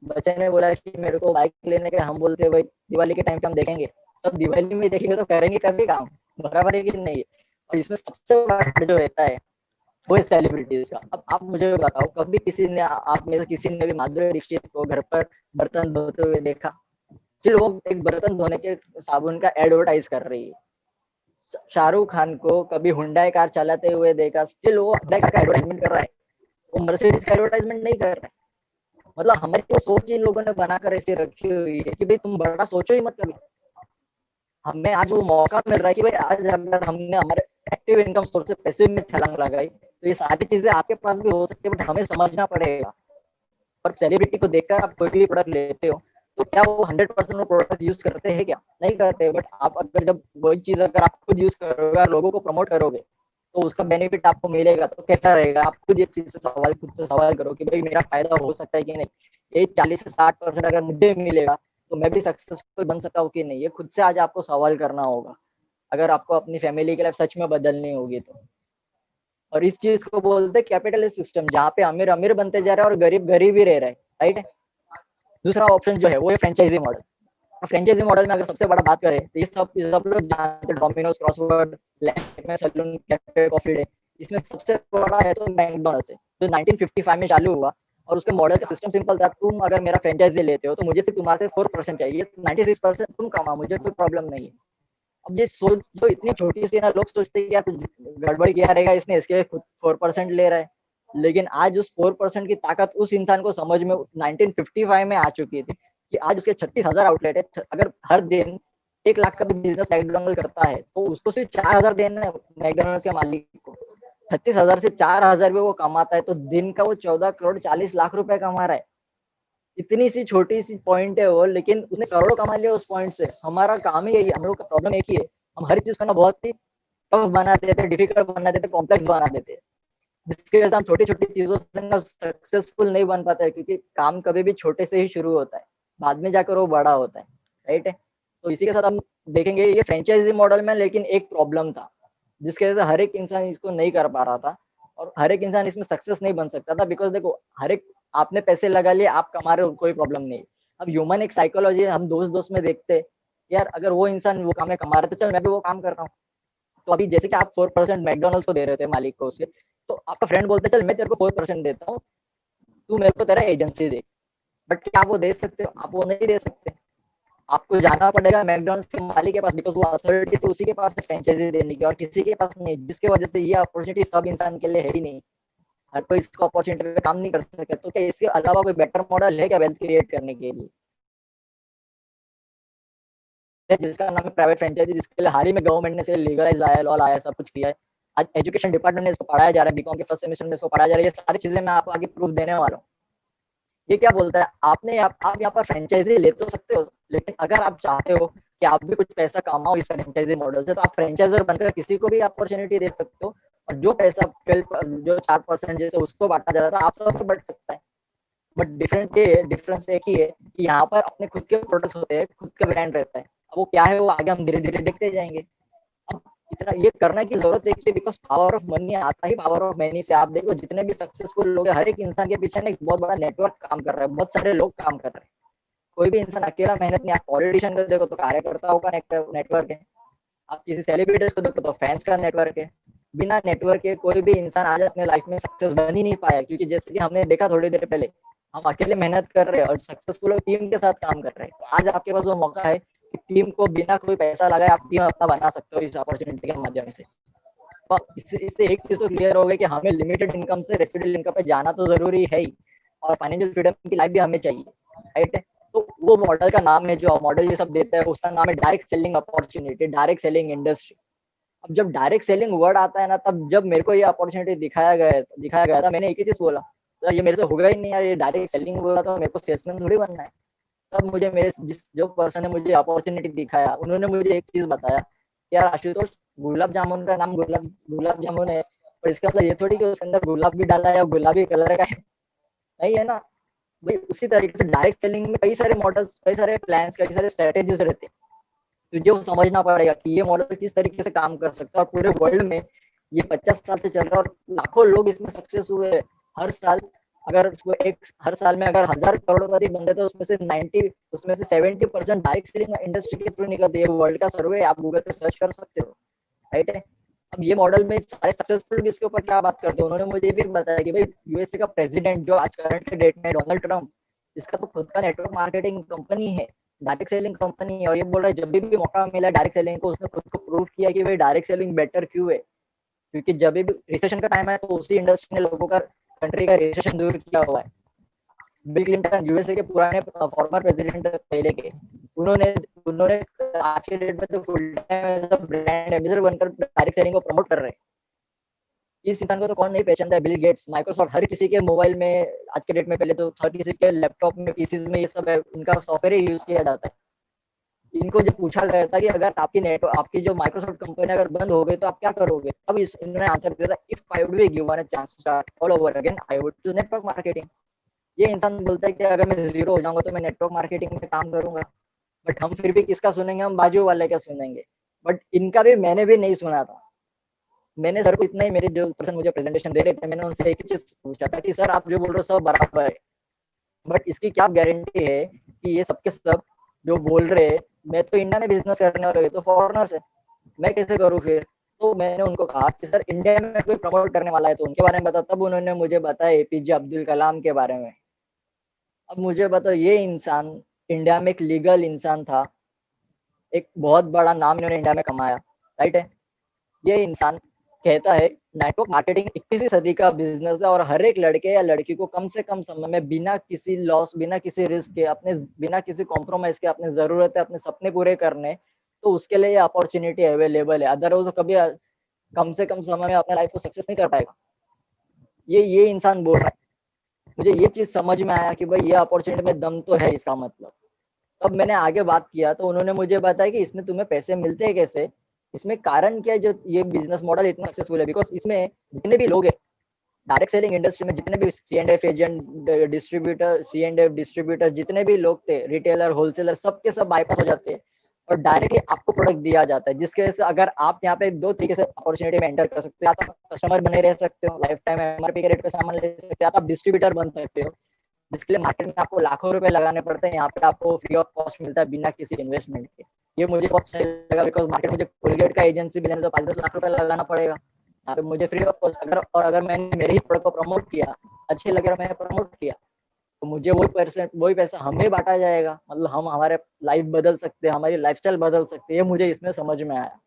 बच्चे ने बोला कि मेरे को बाइक लेने के, हम बोलते हैं भाई दिवाली के टाइम पे हम देखेंगे। सब दिवाली में देखेंगे तो करेंगे कभी काम, बराबर है कि नहीं? और इसमें सबसे बड़ा जो रहता है वो सेलिब्रिटीज का। अब आप मुझे बताओ, कभी किसी ने, आप में से किसी ने भी माधुरी दीक्षित को घर पर बर्तन धोते हुए देखा? फिर वो एक बर्तन धोने के साबुन का एडवर्टाइज कर रही है। शाहरुख खान को कभी हुंडई कार चलाते हुए देखा? स्टिल वो हुंडई कार का एडवर्टाइजमेंट कर रहा है, वो मर्सिडीज का एडवर्टाइजमेंट नहीं कर रहा है। मतलब हमारी वो सोच इन लोगों ने बनाकर ऐसी रखी हुई है कि भाई तुम बड़ा सोचो ही मत कभी। हमें आज वो मौका मिल रहा है कि भाई आज अगर हमने हमारे एक्टिव इनकम सोर्स से पैसिव में छलांग लगाई, तो ये सारी चीजें आपके पास भी हो सकती है, बट हमें समझना पड़ेगा। और सेलिब्रिटी को देखकर आप कोई भी प्रोडक्ट लेते हो, तो क्या वो 100% वो प्रोडक्ट यूज करते हैं? क्या नहीं करते। बट आप अगर, जब वही चीज अगर आप खुद यूज करोगे, लोगों को प्रमोट करोगे, तो उसका बेनिफिट आपको मिलेगा। तो कैसा रहेगा? आप खुद ये चीज से सवाल, खुद से सवाल करो कि भाई मेरा फायदा हो सकता है कि नहीं। ये 40 से 60% अगर मुझे मिलेगा तो मैं भी सक्सेसफुल बन सकता हूँ कि नहीं। ये खुद से आज आपको सवाल करना होगा, अगर आपको अपनी फैमिली की लाइफ सच में बदलनी होगी तो। और इस चीज को बोलते हैं कैपिटलिस्ट सिस्टम, जहाँ पे अमीर अमीर बनते जा रहे हैं और गरीब गरीब ही रह रहे हैं, राइट। दूसरा ऑप्शन जो है वो है फ्रेंचाइजी मॉडल। और फ्रेंचाइजी मॉडल में अगर सबसे बड़ा बात करें तो ये सब लोग जानते हैं, Domino's, Crossword, Lakme salon, Cafe Coffee Day. इसमें सबसे बड़ा है तो मैकडोनल्ड्स है, जो 1955 में चालू हुआ। और उसके मॉडल का सिस्टम सिंपल था, तुम अगर मेरा फ्रेंचाइजी लेते हो तो मुझे सिर्फ तुम्हारे से 4% चाहिए, 96% तुम कमाओ, मुझे कोई प्रॉब्लम नहीं है। अब ये सोच जो इतनी छोटी सी ना, लोग सोचते हैं कि यार गड़बड़ किया रहेगा इसने, इसके खुद 4% ले रहा है। लेकिन आज उस 4% की ताकत उस इंसान को समझ में 1955 में आ चुकी थी कि आज उसके 36,000 आउटलेट है। अगर हर दिन 1 लाख का भी बिजनेस मैकडोनल्ड करता है तो उसको सिर्फ 4,000 देना है मैकडोनल्ड के मालिक को। 36,000 से 4,000 भी वो कमाता है तो दिन का वो 14 करोड़ 40 लाख रुपए कमा रहा है। इतनी सी छोटी सी पॉइंट है वो, लेकिन उसने करोड़ों कमा लिया उस पॉइंट से। हमारा काम ही यही है, हम लोग का प्रॉब्लम एक ही है, हम हर चीज को ना बहुत ही टफ बना देते हैं, डिफिकल्ट बना देते हैं, कॉम्प्लेक्स बना देते हैं, जिसकी वजह से हम छोटी छोटी चीजों से ना सक्सेसफुल नहीं बन पाते, क्योंकि काम कभी भी छोटे से ही शुरू होता है, बाद में जाकर वो बड़ा होता है, राइट है। तो इसी के साथ हम देखेंगे ये फ्रेंचाइजी मॉडल में, लेकिन एक प्रॉब्लम था जिसकी वजह से हर एक इंसान इसको नहीं कर पा रहा था, और हर एक इंसान इसमें सक्सेस नहीं बन सकता था। बिकॉज देखो, हर एक, आपने पैसे लगा लिए, आप कमा रहे हो, कोई प्रॉब्लम नहीं। अब ह्यूमन एक साइकोलॉजी है, हम दोस्त दोस्त में देखते हैं, यार अगर वो इंसान वो काम में कमा रहे तो चल मैं भी वो काम करता हूँ। तो अभी जैसे कि आप 4% मैकडोनल्ड्स को दे रहे थे मालिक को उससे, तो आपका फ्रेंड बोलते चल मैं तेरे को 4% देता हूँ, तू मेरे को तेरा एजेंसी दे। बट क्या आप वो दे सकते हो? आप वो नहीं दे सकते। आपको जाना पड़ेगा मैकडोनल्ड्स के मालिक के पास, बिकॉज वो अथॉरिटी तो उसी के पास है फ्रेंचाइजी देने की, और किसी के पास नहीं, जिसकी वजह से ये अपॉर्चुनिटी सब इंसान के लिए है ही नहीं। हर कोई इसको अपॉर्चुनिटी पे काम नहीं कर सके। तो क्या इसके अलावा कोई बेटर मॉडल है क्या वेल्थ क्रिएट करने के लिए, जिसका नाम है प्राइवेट फ्रेंचाइजी, जिसके लिए हाल ही में गवर्नमेंट ने से लीगलाइज लाया, लॉ लाया, सब कुछ किया है। आज एजुकेशन डिपार्टमेंट में इसको पढ़ाया जा रहा है, बीकॉम के फर्स्ट सेमेस्टर में इसको पढ़ाया जा रहा है। ये सारी चीजें मैं आपको आगे प्रूफ देने वाला हूँ। ये क्या बोलता है, आपने आप यहाँ पर फ्रेंचाइजी ले तो सकते हो, लेकिन अगर आप चाहते हो कि आप भी कुछ पैसा कमाओ इस फ्रेंचाइजी मॉडल से, तो आप फ्रेंचाइजर बनकर किसी को भी अपॉर्चुनिटी दे सकते हो, और जो पैसा 12 जो 4% जैसे उसको बांटा जा रहा था, आप सबको बढ़ सकता है। बट डिफरेंस एक ही है कि यहाँ पर अपने खुद के प्रोडक्ट्स होते हैं, खुद का ब्रांड रहता है। अब वो क्या है वो आगे हम धीरे धीरे देखते जाएंगे। अब इतना ये करने की जरूरत है बिकॉज पावर ऑफ मनी आता ही पावर ऑफ मनी से। आप देखो जितने भी सक्सेसफुल लोग हैं, हर एक इंसान के पीछे ना एक बहुत बड़ा नेटवर्क काम कर रहा है, बहुत सारे लोग काम कर रहे हैं। कोई भी इंसान अकेला मेहनत नहीं। आप पॉलिटिशियन को देखो तो कार्यकर्ताओं का नेटवर्क है, आप किसी सेलिब्रिटीज को देखो तो फैंस का नेटवर्क है। बिना नेटवर्क के कोई भी इंसान आज अपने लाइफ में सक्सेस बन ही नहीं पाया, क्योंकि जैसे कि हमने देखा थोड़ी देर पहले, हम अकेले मेहनत कर रहे हैं और सक्सेसफुल लोग टीम के साथ काम कर रहे हैं। तो आज आपके पास वो मौका है कि टीम को बिना कोई पैसा लगाए आप टीम अपना बना सकते हो इस अपॉर्चुनिटी के माध्यम से। तो इससे एक चीज तो क्लियर हो गई कि हमें लिमिटेड इनकम से रेसिडुअल इनकम पे जाना तो जरूरी है ही, और फाइनेंशियल फ्रीडम की लाइफ भी हमें चाहिए, राइट है। तो वो मॉडल का नाम है, जो मॉडल ये सब देता है उसका नाम है direct selling opportunity, direct selling industry. अब जब डायरेक्ट सेलिंग वर्ड आता है ना, तब जब मेरे को ये अपॉर्चुनिटी दिखाया गया था, मैंने एक ही चीज बोला, तो ये मेरे से होगा ही नहीं यार, ये डायरेक्ट सेलिंग बोला तो मेरे को सेल्समैन थोड़ी बनना है। तब मुझे मेरे जो पर्सन ने मुझे अपॉर्चुनिटी दिखाया, उन्होंने मुझे एक चीज बताया, यार आशुतोष, गुलाब जामुन का नाम गुलाब जामुन है, पर इसका मतलब ये थोड़ी कि उसके अंदर गुलाब भी डाला है और गुलाबी कलर का है, नहीं है ना भाई। उसी तरीके से डायरेक्ट सेलिंग में कई सारे मॉडल्स, कई सारे प्लान्स, कई सारे स्ट्रेटेजीज रहते हैं। तुझे वो समझना पड़ेगा कि ये मॉडल किस तरीके से काम कर सकता है। और पूरे वर्ल्ड में ये 50 साल से चल रहा है और लाखों लोग इसमें सक्सेस हुए हर साल। अगर हर साल में अगर 1000 करोड़पति बनते तो उसमें से 70% डायरेक्ट सेलिंग इंडस्ट्री के थ्रू निकलते हैं। वर्ल्ड का सर्वे आप गूगल पे सर्च कर सकते हो, राइट है। अब ये मॉडल में सारे सक्सेसफुल लोग इसके ऊपर क्या बात करते हैं, उन्होंने मुझे भी बताया कि भाई यूएसए का प्रेसिडेंट जो आज करंट के डेट में डोनाल्ड ट्रम्प, इसका तो खुद का नेटवर्क मार्केटिंग कंपनी है, डायरेक्ट सेलिंग कंपनी है। और ये बोल रहा है जब भी मौका मिला डायरेक्ट सेलिंग को, उसने खुद को प्रूव किया कि भाई डायरेक्ट सेलिंग बेटर क्यों है। क्योंकि जब भी रिसेशन का टाइम है तो उसी इंडस्ट्री ने लोगों का, कंट्री का रिसेशन दूर किया हुआ है। बिल क्लिंटन यूएसए के पुराने फॉर्मर प्रेसिडेंट पहले के, उन्होंने उन्होंने आज के डेट में तो फुल टाइम ब्रांड एम्बेसडर बनकर डायरेक्ट सेलिंग को प्रमोट कर रहे हैं। इस इंसान को तो कौन नहीं पहचानता है, बिल गेट्स, माइक्रोसॉफ्ट, हर किसी के मोबाइल में आज के डेट में, पहले तो हर किसी के लैपटॉप में, पीसीज में ये सब है, इनका सॉफ्टवेयर ही यूज किया जाता है। इनको जब पूछा गया था कि अगर आपकी जो माइक्रोसॉफ्ट कंपनी अगर बंद हो गई तो आप क्या करोगे, तब इन्होंने आंसर दिया था, if I would be given a chance to start all over again I would choose network marketing. ये इंसान बोलता है कि अगर मैं जीरो हो जाऊंगा तो मैं नेटवर्क मार्केटिंग में काम करूंगा। बट हम फिर भी किसका सुनेंगे, हम बाजू वाले का सुनेंगे। बट इनका भी मैंने भी नहीं सुना था। मैंने सर को इतना ही, मेरे जो पर्सन मुझे प्रेजेंटेशन दे रहे थे, मैंने उनसे एक ही चीज पूछा था कि सर आप जो बोल रहे हो सब बराबर है, बट इसकी क्या गारंटी है कि ये सबके सब जो बोल रहे हैं, मैं तो इंडिया में बिजनेस करने वाले तो फॉरनर्स है, मैं कैसे करूँ फिर। तो मैंने उनको कहा कि सर इंडिया में कोई प्रमोट करने वाला है तो उनके बारे में बताओ। तब उन्होंने मुझे बताया एपीजे अब्दुल कलाम के बारे में। अब मुझे बताओ, ये इंसान इंडिया में एक लीगल इंसान था, एक बहुत बड़ा नाम इन्होंने इंडिया में कमाया, राइट है। ये इंसान कहता है नेटवर्क मार्केटिंग 21वीं सदी का बिजनेस है और हर एक लड़के या लड़की को कम से कम समय में बिना किसी लॉस, बिना किसी रिस्क के, अपने बिना किसी कॉम्प्रोमाइज के अपने जरूरत है, अपने सपने पूरे करने, तो उसके लिए ये अपॉर्चुनिटी अवेलेबल है। अदरवाइज तो कभी कम से कम समय में अपने लाइफ को सक्सेस नहीं कर पाएगा। ये इंसान बोल रहा है। मुझे ये चीज समझ में आया कि भाई ये अपॉर्चुनिटी में दम तो है, इसका मतलब। तब मैंने आगे बात किया तो उन्होंने मुझे बताया कि इसमें तुम्हें पैसे मिलते हैं कैसे, इसमें कारण क्या है जो ये बिजनेस मॉडल इतना सक्सेसफुल है। बिकॉज इसमें जितने भी लोग हैं डायरेक्ट सेलिंग इंडस्ट्री में, जितने भी C&F agent, distributor, C&F distributor, जितने भी लोग थे, रिटेलर, होलसेलर, सबके सब बाईपास हो जाते हैं और डायरेक्टली आपको प्रोडक्ट दिया जाता है। जिसकी वजह से अगर आप यहाँ पे दो तरीके से अपॉर्चुनिटी में एंटर कर सकते हो, आप कस्टमर बने रह सकते हो, लाइफ टाइम MRP के रेट पे सामान ले सकते हो, आप डिस्ट्रीब्यूटर बन सकते हो, जिसके लिए मार्केट में आपको लाखों रुपए लगाने पड़ते हैं। यहाँ पे आपको फ्री ऑफ कॉस्ट मिलता है बिना किसी इन्वेस्टमेंट के। ये मुझे बहुत सही लगा, बिकॉज मार्केट में मुझे कोलगेट का एजेंसी भी लेने तो 5-10 लाख रुपए लगाना पड़ेगा। यहाँ पे मुझे फ्री ऑफ कॉस्ट, अगर मैंने मेरे ही प्रोडक्ट को प्रमोट किया, अच्छे लगे और मैंने प्रमोट किया, तो मुझे वही पैसा हमें बांटा जाएगा। मतलब हम हमारे लाइफ बदल सकते हैं, हमारी लाइफस्टाइल बदल सकते हैं। ये मुझे इसमें समझ में आया।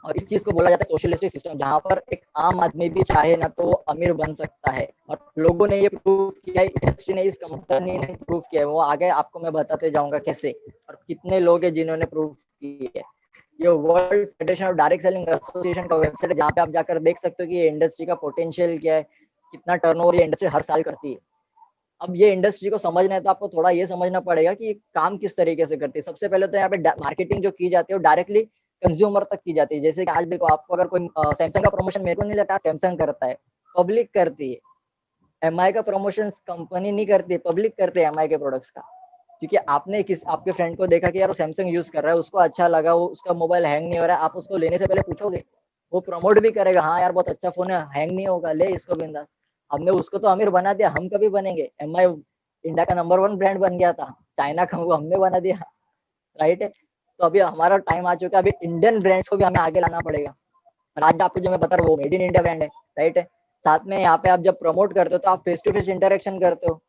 और इस चीज को बोला जाता है सोशलिस्टिक सिस्टम, जहाँ पर एक आम आदमी भी चाहे ना तो वो अमीर बन सकता है। और लोगों ने ये प्रूव किया है, इंडस्ट्री ने, इस कंपनी ने प्रूव किया है। वो आगे आपको मैं बताते जाऊंगा कैसे और कितने लोग हैं जिन्होंने प्रूव की है। ये world federation of direct selling association का वेबसाइट है, जहाँ पे आप जाकर देख सकते हो कि ये इंडस्ट्री का पोटेंशियल क्या है, कितना टर्नओवर ये इंडस्ट्री हर साल करती है। अब ये इंडस्ट्री को समझना है तो आपको थोड़ा ये समझना पड़ेगा कि काम किस तरीके से करती है। सबसे पहले तो यहाँ पे मार्केटिंग जो की जाती है वो डायरेक्टली कंज्यूमर तक की जाती है। जैसे कि आज देखो, आपको अगर कोई सैमसंग का प्रमोशन, मेरे को नहीं लगता सैमसंग करता है, पब्लिक करती है। एमआई का प्रमोशन कंपनी नहीं करती, पब्लिक करती है एमआई के प्रोडक्ट्स का। क्योंकि आपने किस आपके फ्रेंड को देखा कि यार वो सैमसंग यूज कर रहा है, उसको अच्छा लगा, वो उसका मोबाइल हैंग नहीं हो रहा है, आप उसको लेने से पहले पूछोगे, वो प्रमोट भी करेगा, हाँ यार बहुत अच्छा फोन है, हैंग नहीं होगा, ले इसको बिंदास। हमने उसको तो अमीर बना दिया, हम कभी बनेंगे? एमआई इंडिया का नंबर 1 ब्रांड बन गया था, चाइना का वो हमने बना दिया, राइट है। तो अभी हमारा टाइम आ चुका है, अभी इंडियन ब्रांड्स को भी हमें आगे लाना पड़ेगा। और आज आपको जो मैं बता रहा हूँ वो मेड इन इंडिया ब्रांड है, राइट है। साथ में यहाँ पे आप जब प्रमोट करते हो तो आप फेस टू फेस इंटरेक्शन करते हो,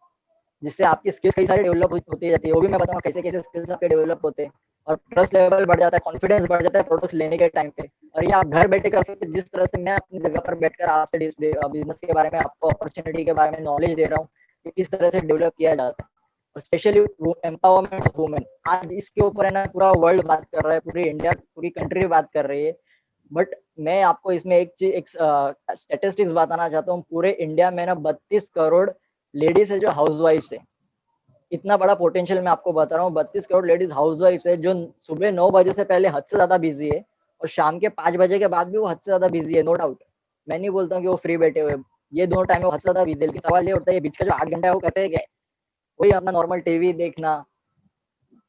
जिससे आपकी स्किल्स कई सारी डेवलप होती जाती है। वो भी मैं बताऊंगा कैसे कैसे स्किल्स आपके डेवलप होते हैं, और ट्रस्ट लेवल बढ़ जाता है, कॉन्फिडेंस बढ़ जाता है प्रोडक्ट्स लेने के टाइम पे। और ये आप घर बैठे कर सकते हैं, जिस तरह से मैं अपनी जगह पर बैठकर आपसे बिजनेस के बारे में, आपको अपॉर्चुनिटी के बारे में नॉलेज दे रहा हूँ कि किस तरह से डेवलप किया जाता है। और स्पेशली एम्पावरमेंट ऑफ वुमेन, आज इसके ऊपर है ना पूरा वर्ल्ड बात कर रहा है, पूरी इंडिया, पूरी कंट्री बात कर रही है। बट मैं आपको इसमें एक चीज, एक स्टेटिस्टिक्स बताना चाहता हूँ। पूरे इंडिया में ना 32 करोड़ लेडीज है जो हाउस वाइफ है। इतना बड़ा पोटेंशियल मैं आपको बता रहा हूँ। 32 करोड़ लेडीज हाउस वाइफ है जो सुबह 9 बजे से पहले हद से ज्यादा बिजी है, और शाम के 5 बजे के बाद भी वो हद से ज्यादा बिजी है, नो डाउट। मैं नहीं बोलता हूँ कि वो फ्री बैठे हुए, ये दोनों टाइम में हद से ज्यादा बिजी है। लेकिन सवाल ये उठता है, बीच का जो 8 घंटा है वो करते हैं क्या? वही अपना नॉर्मल टीवी देखना,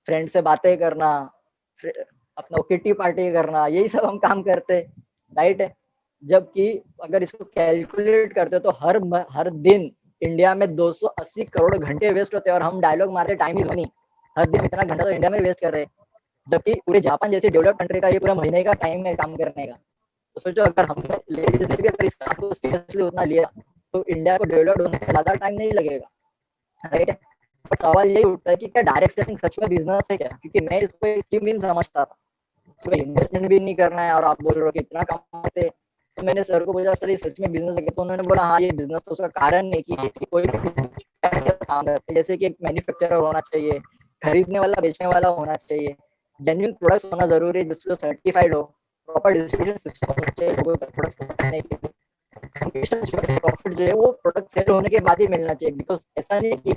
फ्रेंड से बातें करना, अपना किटी पार्टी करना, यही सब हम काम करते हैं, राइट है। जबकि अगर इसको कैलकुलेट करते तो हर दिन इंडिया में 280 करोड़ घंटे वेस्ट होते हैं, और हम डायलॉग मारते टाइम इज मनी। हर दिन इतना घंटा तो इंडिया में वेस्ट कर रहे हैं, जबकि पूरे जापान जैसी डेवलप कंट्री का ये पूरा महीने का टाइम है काम करने का। तो सोचो, अगर हमने लेडीज ने भी अगर इस काम को सीरियसली उतना लिया, तो इंडिया को डेवलप होने में ज्यादा टाइम नहीं लगेगा, राइट है। बट सवाल यही उठता है कि क्या डायरेक्ट सेलिंग सच में बिजनेस है क्या? क्योंकि मैं इसको एक टीम मीन समझता था, तो इन्वेस्टमेंट भी नहीं करना है, और आप बोल रहे हो कि इतना कमाते। तो मैंने सर को पूछा, सर ये सच में बिजनेस है? तो उन्होंने बोला हाँ ये बिजनेस है। उसका कारण है कि कोई भी काम करते, जैसे कि एक मैन्युफैक्चरर होना चाहिए, खरीदने वाला बेचने वाला होना चाहिए, जेन्युइन प्रोडक्ट्स होना जरूरी है जिसको सर्टिफाइड हो, प्रॉपर डिस्ट्रीब्यूशन सिस्टम होना चाहिए लोगों तक प्रोडक्ट्स पहुंचाने के लिए। प्रॉफिट जो है वो प्रोडक्ट सेल होने के बाद ही मिलना चाहिए, बिकॉज ऐसा नहीं कि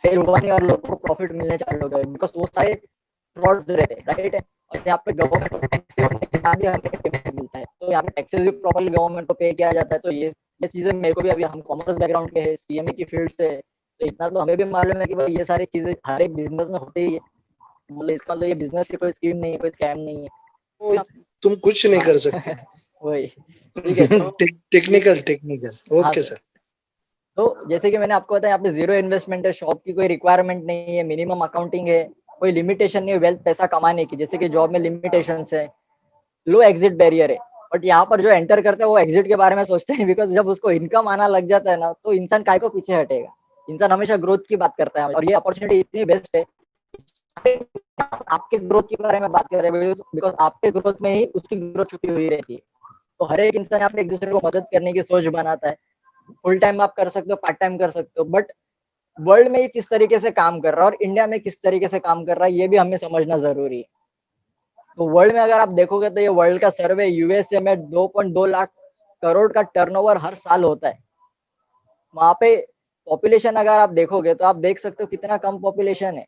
सेल हुआ नहीं और लोगों को प्रॉफिट मिलने चालू हो गए, बिकॉज वो सारे फ्रॉड्स रहते हैं, राइट है। और यहाँ पे गवर्नमेंट को टैक्स होने के बाद ही हमें पेमेंट मिलता है, तो यहाँ पे टैक्सेस भी प्रॉपर्ली गवर्नमेंट को पे किया जाता है। तो ये चीजें मेरे को भी, अभी हम कॉमर्स बैकग्राउंड के हैं, सीएमए की फील्ड से, तो इतना तो हमें भी मालूम है कि भाई ये सारी चीजें हर एक बिजनेस में होती ही है। मतलब इसका तो ये बिजनेस की कोई स्कीम नहीं है, कोई स्कैम नहीं है। वो तुम कुछ नहीं कर सकते। वही, ठीक है। तो टेक्निकल हाँ ओके सर, सर। तो जैसे कि मैंने आपको बताया, यहाँ पे जीरो इन्वेस्टमेंट है, शॉप की कोई रिक्वायरमेंट नहीं है, मिनिमम अकाउंटिंग है, कोई लिमिटेशन नहीं है वेल्थ पैसा कमाने की, जैसे कि जॉब में लिमिटेशन है, लो एग्जिट बैरियर है। बट यहाँ पर जो एंटर करता है वो एग्जिट के बारे में सोचते हैं, बिकॉज जब उसको इनकम आना लग जाता है ना, तो इंसान काय को पीछे हटेगा। इंसान हमेशा ग्रोथ की बात करता है, और ये अपॉर्चुनिटी इतनी बेस्ट है, आपके ग्रोथ के बारे में बात कर रहे हैं, बिकॉज आपके ग्रोथ में ही उसकी ग्रोथ छुपी हुई रहती है। तो हर एक इंसान यहाँ पे एक दूसरे को मदद करने की सोच बनाता है। फुल टाइम आप कर सकते हो, पार्ट टाइम कर सकते हो, बट वर्ल्ड में ये किस तरीके से काम कर रहा है और इंडिया में किस तरीके से काम कर रहा है, ये भी हमें समझना जरूरी है। तो वर्ल्ड में अगर आप देखोगे तो ये वर्ल्ड का सर्वे, यूएसए में 2.2 लाख करोड़ का टर्नओवर हर साल होता है। वहां पे पॉपुलेशन अगर आप देखोगे तो आप देख सकते हो कितना कम पॉपुलेशन है,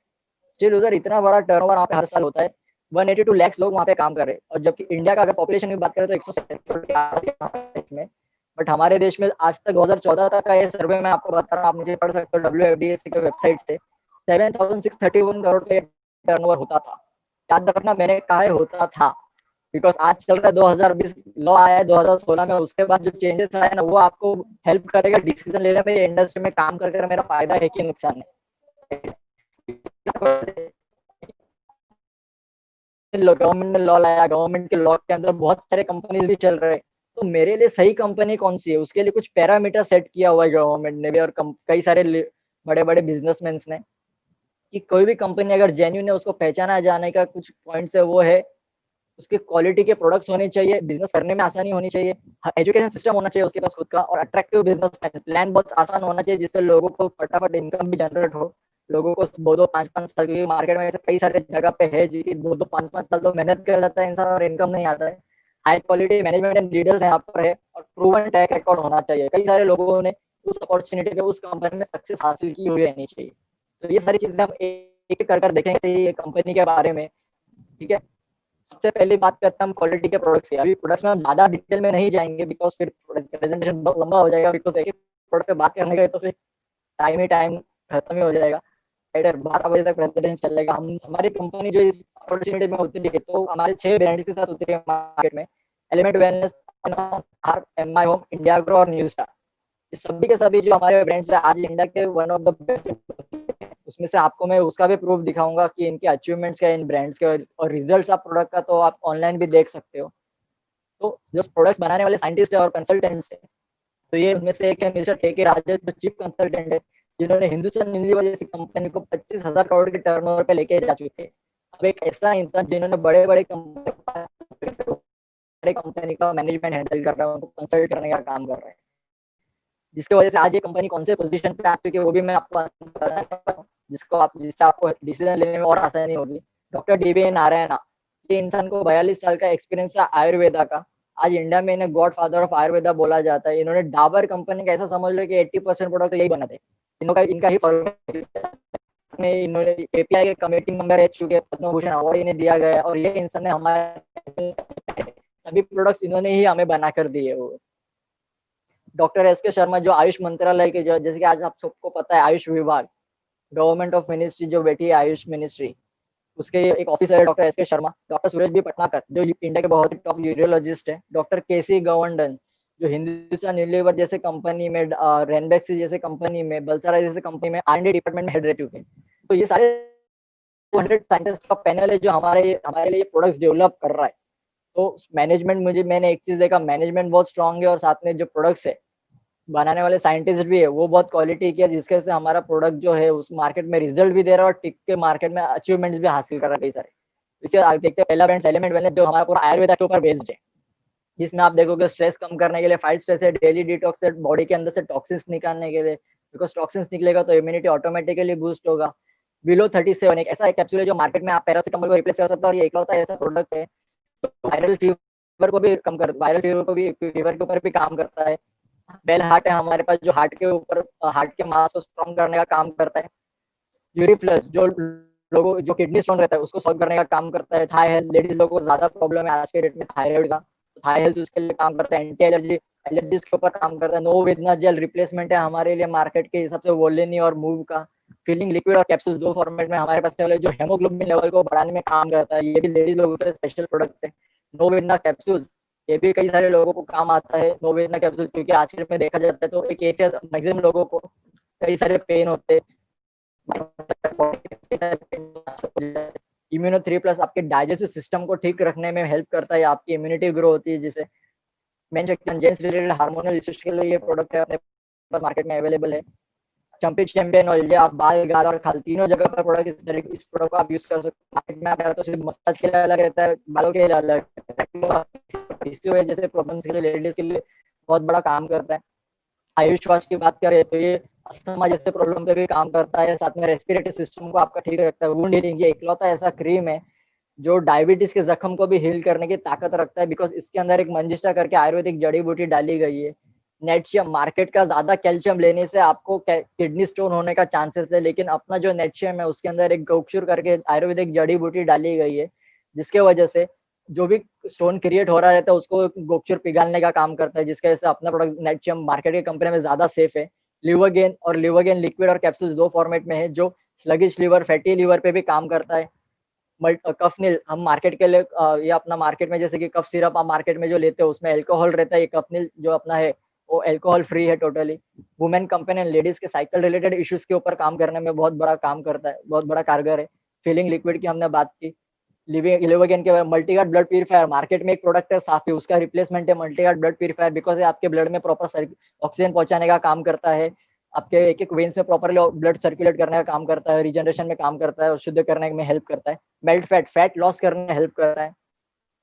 स्टिल उधर इतना बड़ा टर्नओवर वहाँ पे हर साल होता है। 182 लाख लोग वहाँ पे काम कर रहे हैं, और जबकि इंडिया का अगर पॉपुलेशन की बात करें तो 167 में। बट हमारे देश में आज तक 2014 तक का ये सर्वे मैं आपको बता रहा हूँ, आप मुझे पढ़ सकते हो WFDSC के वेबसाइट से, 7,631 करोड़ का टर्नओवर होता था। याद रखना, मैंने कहा है होता था, बिकॉज आज चल रहा है 2020, लॉ आया है 2016 में, उसके बाद जो चेंजेस आए ना वो आपको हेल्प करेगा डिसीजन लेने में, इंडस्ट्री में काम कर मेरा फायदा है कि नुकसान है। गवर्नमेंट ने लॉ लाया, गवर्नमेंट के लॉ के अंदर बहुत सारे कंपनीज भी चल रहे हैं। तो मेरे लिए सही कंपनी कौन सी है, उसके लिए कुछ पैरामीटर सेट किया हुआ है गवर्नमेंट ने भी, और कई सारे बड़े बड़े बिजनेसमैन ने, कि कोई भी कंपनी अगर जेन्यून है उसको पहचाना जाने का कुछ पॉइंट्स है, वो है उसकी क्वालिटी के प्रोडक्ट्स होने चाहिए, बिजनेस करने में आसानी होनी चाहिए, एजुकेशन सिस्टम होना चाहिए उसके पास खुद का, और अट्रैक्टिव बिजनेस प्लान बहुत आसान होना चाहिए, जिससे लोगों को फटाफट इनकम भी जनरेट हो। लोगों को 2-2, 5-5 साल की मार्केट में ऐसे कई सारे जगह पे है जी, 2-2, 5-5 साल तो मेहनत कर लेता है इंसान और इनकम नहीं आता है। High quality management and leaders यहाँ पर है, और प्रूवन ट्रैक रिकॉर्ड होना चाहिए। कई सारे लोगों ने उस अपॉर्चुनिटी पे उस कंपनी में सक्सेस हासिल की हुई रहनी चाहिए। तो ये सारी चीजें हम एक एक कर देखेंगे ये कंपनी के बारे में, ठीक है। सबसे पहली बात करते हैं हम क्वालिटी के प्रोडक्ट्स की। अभी प्रोडक्ट्स में हम ज्यादा डिटेल में नहीं जाएंगे बिकॉज फिर प्रेजेंटेशन बहुत लंबा हो जाएगा, बिकॉज एक प्रोडक्ट पे बात करने गए तो फिर टाइम खत्म ही हो जाएगा। 12 बजे तक प्रेजेंटेशन चलेगा। हम हमारी कंपनी जो इस अपॉर्चुनिटी में होती है तो हमारे 6 ब्रांड्स के साथ होती है मार्केट में। Element Wellness, R, M I Home, India Grow और न्यू स्टार। इस सभी के सभी जो हमारे ब्रांड्स है आज इंडिया के वन ऑफ द बेस्ट। उसमें से आपको मैं उसका भी प्रूफ दिखाऊंगा कि इनके अचीवमेंट्स क्या है इन ब्रांड्स के, और रिजल्ट्स आप प्रोडक्ट का तो आप ऑनलाइन भी देख सकते हो। तो जो प्रोडक्ट्स बनाने वाले साइंटिस्ट है और कंसल्टेंट्स है, तो ये उनमें से एक है मिस्टर के राजेश, जो चीफ कंसल्टेंट है, जिन्होंने हिंदुस्तान यूनिलीवर जैसी कंपनी को 25,000 करोड़ के टर्नओवर पे लेके जा चुके हैं। अब एक ऐसा इंसान जिन्होंने बड़े बड़े कंपनी का मैनेजमेंट हैंडल कर रहा है, उनको कंसल्ट करने का काम कर रहे हैं, जिसकी वजह से आज ये कंपनी कौन से पोजीशन पे आ चुकी है वो भी मैं आपको बताना चाहता हूँ, जिससे आपको डिसीजन लेने में और आसानी होगी। डॉक्टर DV नारायणा, ये इंसान को 42 साल का एक्सपीरियंस है आयुर्वेदा का। आज इंडिया में इन्हें गॉड फादर ऑफ आयुर्वेदा बोला जाता है। इन्होंने डाबर कंपनी का ऐसा समझ लो कि 80% प्रोडक्ट तो यही बनाते हैं। इनका ही में इन्होंने API के कमेटी मेंबर रह चुके, पद्म भूषण अवार्ड इन्हें दिया गया, और ये इंसान ने हमारे सभी प्रोडक्ट्स इन्होंने ही हमें बना कर दिए। वो डॉक्टर SK शर्मा, जो आयुष मंत्रालय के, जो जैसे कि आज आप सबको पता है आयुष विभाग, गवर्नमेंट ऑफ मिनिस्ट्री जो बैठी है आयुष मिनिस्ट्री, उसके एक ऑफिसर है doctor SK Sharma. Doctor Suresh B Patnakar, जो इंडिया के बहुत ही टॉप यूरोलॉजिस्ट है। डॉक्टर KC गवर्नन, जो हिंदुस्तान यूनिलीवर जैसे कंपनी में, रेनबेक्सी जैसे कंपनी में, बलसारा जैसे कंपनी में R&D डिपार्टमेंट में हेड रह चुके हैं। तो ये सारे 200 साइंटिस्ट का पैनल है जो हमारे लिए प्रोडक्ट्स डेवलप कर रहा है। तो मैनेजमेंट, मैंने एक चीज देखा, मैनेजमेंट बहुत स्ट्रांग है और साथ में जो प्रोडक्ट्स है बनाने वाले साइंटिस्ट भी है वो बहुत क्वालिटी की है, जिसके वजह से हमारा प्रोडक्ट जो है उस मार्केट में रिजल्ट भी दे रहा है और टिक के मार्केट में अचीवमेंट्स भी हासिल कर रहा है कई सारे। इसके आगे देखते हैं पहला ब्रांड एलिमेंट वेलनेस, जो हमारा पूरा आयुर्वेदा के ऊपर बेस्ड है, जिसमें आप देखोगे स्ट्रेस कम करने के लिए फाइट स्ट्रेस है, डेली डिटॉक्स है, बॉडी के अंदर से टॉक्सिन्स निकालने के लिए, बिकॉज टॉक्सिन्स निकलेगा तो इम्यूनिटी ऑटोमेटिकली बूस्ट होगा। बिलो 37 एक ऐसा एक कैप्सूल है जो मार्केट में आप पैरासिटामोल को रिप्लेस कर सकते हो, और ये इकलौता ऐसा प्रोडक्ट है वायरल फीवर को भी कम कर, वायरल फीवर को भी, फीवर के ऊपर भी काम करता है। बेल हार्ट है हमारे पास, जो हार्ट के ऊपर, हार्ट के मास को स्ट्रॉन्ग करने का काम करता है। यूरिप्लस, जो लोगों जो किडनी स्टोन रहता है उसको सॉल्व करने का काम करता है। थाई हेल्थ, लेडीज लोगों को ज्यादा प्रॉब्लम है आज के डेट में थायराइड का, थाई हेल्थ उसके लिए काम करता है। एंटी एलर्जीज के ऊपर काम करता है। नो वेदना जेल रिप्लेसमेंट है हमारे लिए मार्केट के हिसाब से वोलिनी और मूव का। फीलिंग लिक्विड और कैप्सूल्स दो फॉर्मेट में हमारे पास है, जो हेमोग्लोबिन लेवल को बढ़ाने में काम करता है। ये भी लेडीज लोगों के लिए स्पेशल प्रोडक्ट है। नो वेदना कैप्सूल्स, ये भी कई सारे लोगों को काम आता है नो वेदना कैप्सूल, क्योंकि आज के डेट में देखा जाता है तो एक एज मैक्सिमम लोगों को कई सारे पेन होते हैं। इम्यूनो 3+ आपके डाइजेस्टिव सिस्टम को ठीक रखने में हेल्प करता है, आपकी इम्यूनिटी ग्रो होती है, जिसे जेंट्स रिलेटेड हार्मोनल इश्यूज के लिए ये प्रोडक्ट है अपने पास मार्केट में अवेलेबल है। चैंपियन ऑयल, आप बाल, गाल और खाल तीनों जगह पर प्रोडक्ट, इस प्रोडक्ट को आप यूज कर सकते हैं। मार्केट में आप तो सिर्फ मसाज के लिए अलग रहता है, बालों के लिए अलग, इसकी वजह जैसे प्रॉब्लम्स के लिए लेडीज के लिए बहुत बड़ा काम करता है। आयुष वॉश की बात करें तो ये अस्थमा जैसे प्रॉब्लम पे भी काम करता है, साथ में रेस्पिरेटरी सिस्टम को आपका ठीक रखता है। वुंड हीलिंग, ये इकलौता ऐसा क्रीम है जो डायबिटीज के जख्म को भी हील करने की ताकत रखता है, बिकॉज इसके अंदर एक मंजिष्ठा करके आयुर्वेदिक जड़ी बूटी डाली गई है। नेटशियम, मार्केट का ज्यादा कैल्शियम लेने से आपको किडनी स्टोन होने का चांसेस है, लेकिन अपना जो नेटशियम है उसके अंदर एक गौक्षुर करके आयुर्वेदिक जड़ी बूटी डाली गई है, जिसके वजह से जो भी स्टोन क्रिएट हो रहा रहता है उसको गोक्षुर पिघालने का काम करता है, जिसकी वजह से अपना प्रोडक्ट नेटशियम मार्केट के कंपनी में ज्यादा सेफ है। लिवरगेन लिक्विड और कैप्सूल्स दो फॉर्मेट में है, जो स्लगिश लिवर, फैटी लिवर पे भी काम करता है। कफनील, हम मार्केट के लिए ये अपना मार्केट में जैसे कि कफ सिरप आप मार्केट में जो लेते हो उसमें अल्कोहल रहता है, ये कफनील जो अपना है वो अल्कोहल फ्री है टोटली। वुमेन कंपेनियन, लेडीज के साइकिल रिलेटेड इश्यूज के ऊपर काम करने में बहुत बड़ा काम करता है, बहुत बड़ा कारगर है। फीलिंग लिक्विड की हमने बात की। लिवरगेन के मल्टीगार्ड ब्लड प्यूरिफायर, मार्केट में एक प्रोडक्ट है साफी, उसका रिप्लेसमेंट है मल्टीगार्ड ब्लड प्यूरिफायर, बिकॉज आपके ब्लड में प्रॉपर ऑक्सीजन पहुंचाने का काम करता है, आपके एक एक वेन्स में प्रॉपरली ब्लड सर्कुलेट करने का काम करता है, रिजनरेशन में काम करता है और शुद्ध करने में हेल्प करता है। मेल्ट फैट लॉस करने में हेल्प करता है,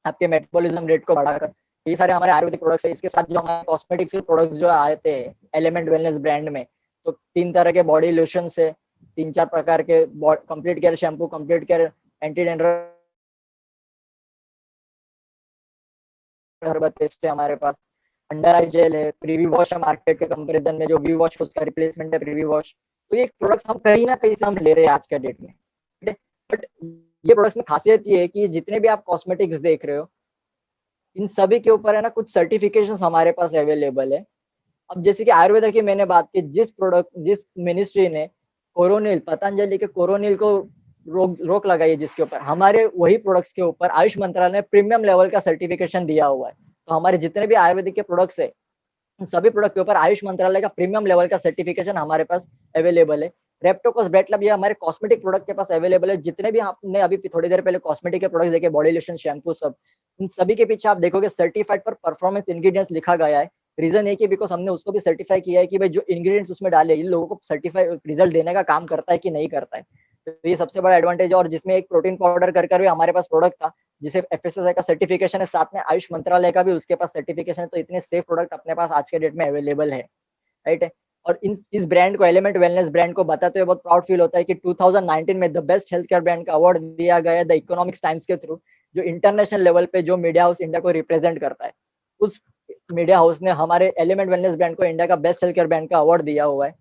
आपके मेटाबॉलिज्म रेट को बढ़ाकर। ये सारे हमारे आयुर्वेदिक प्रोडक्ट्स है। इसके साथ जो हमारे कॉस्मेटिक्स के प्रोडक्ट्स जो आते हैं एलिमेंट वेलनेस ब्रांड में, तो 3 तरह के बॉडी लोशन है, 3-4 प्रकार के complete care shampoo, complete care anti dandruff herbal paste है हमारे पास, अंडर आई जेल है, प्रीवी वॉश है मार्केट के कंपैरिजन में, जो वी वॉश उसका रिप्लेसमेंट है प्रीवी वॉश। तो ये प्रोडक्ट्स हम कहीं ना कहीं से हम ले रहे हैं आज के डेट में, बट ये प्रोडक्ट्स में खासियत ये है कि जितने भी आप कॉस्मेटिक्स देख रहे हो, इन सभी के ऊपर है ना कुछ सर्टिफिकेशन हमारे पास अवेलेबल है। अब जैसे कि आयुर्वेदा की मैंने बात की, जिस मिनिस्ट्री ने कोरोनिल, पतंजलि के कोरोनिल को रोक लगाई है, जिसके ऊपर हमारे वही प्रोडक्ट्स के ऊपर आयुष मंत्रालय ने प्रीमियम लेवल का सर्टिफिकेशन दिया हुआ है। तो हमारे जितने भी आयुर्वेदिक के प्रोडक्ट्स है, सभी प्रोडक्ट के ऊपर आयुष मंत्रालय का प्रीमियम लेवल का सर्टिफिकेशन हमारे पास अवेलेबल है। रेप्टोकोस बेटलब ये हमारे कॉस्मेटिक प्रोडक्ट के पास अवेलेबल है। जितने भी आपने अभी थोड़ी देर पहले कॉस्मेटिक के प्रोडक्ट्स देखे, बॉडी लोशन, शैम्पू, सब इन सभी के पीछे आप देखोगे सर्टिफाइड पर परफॉर्मेंस इंग्रेडिएंट्स लिखा गया है। रीजन है कि बिकॉज हमने उसको भी सर्टिफाई किया है कि भाई जो इंग्रेडिएंट्स उसमें डाले इन लोगों को सर्टिफाई रिजल्ट देने का काम करता है कि नहीं करता है। तो ये सबसे बड़ा एडवांटेज है। और जिसमें एक प्रोटीन पाउडर कर भी हमारे पास प्रोडक्ट था जिसे एफएसएसआई का सर्टिफिकेशन है, साथ में आयुष मंत्रालय का भी उसके पास सर्टिफिकेशन है। तो इतने सेफ प्रोडक्ट अपने पास आज के डेट में अवेलेबल है, राइट है। और इस ब्रांड को, एलिमेंट वेलनेस ब्रांड को बताते हुए बहुत प्राउड फील होता है कि 2019 में the best health care brand का अवार्ड दिया गया है द इकोनॉमिक्स टाइम्स के थ्रू, जो इंटरनेशनल लेवल पे जो मीडिया हाउस इंडिया को रिप्रेजेंट करता है। उस मीडिया हाउस ने हमारे एलिमेंट वेलनेस ब्रांड को इंडिया का बेस्ट हेल्थ केयर ब्रांड का अवार्ड दिया हुआ है।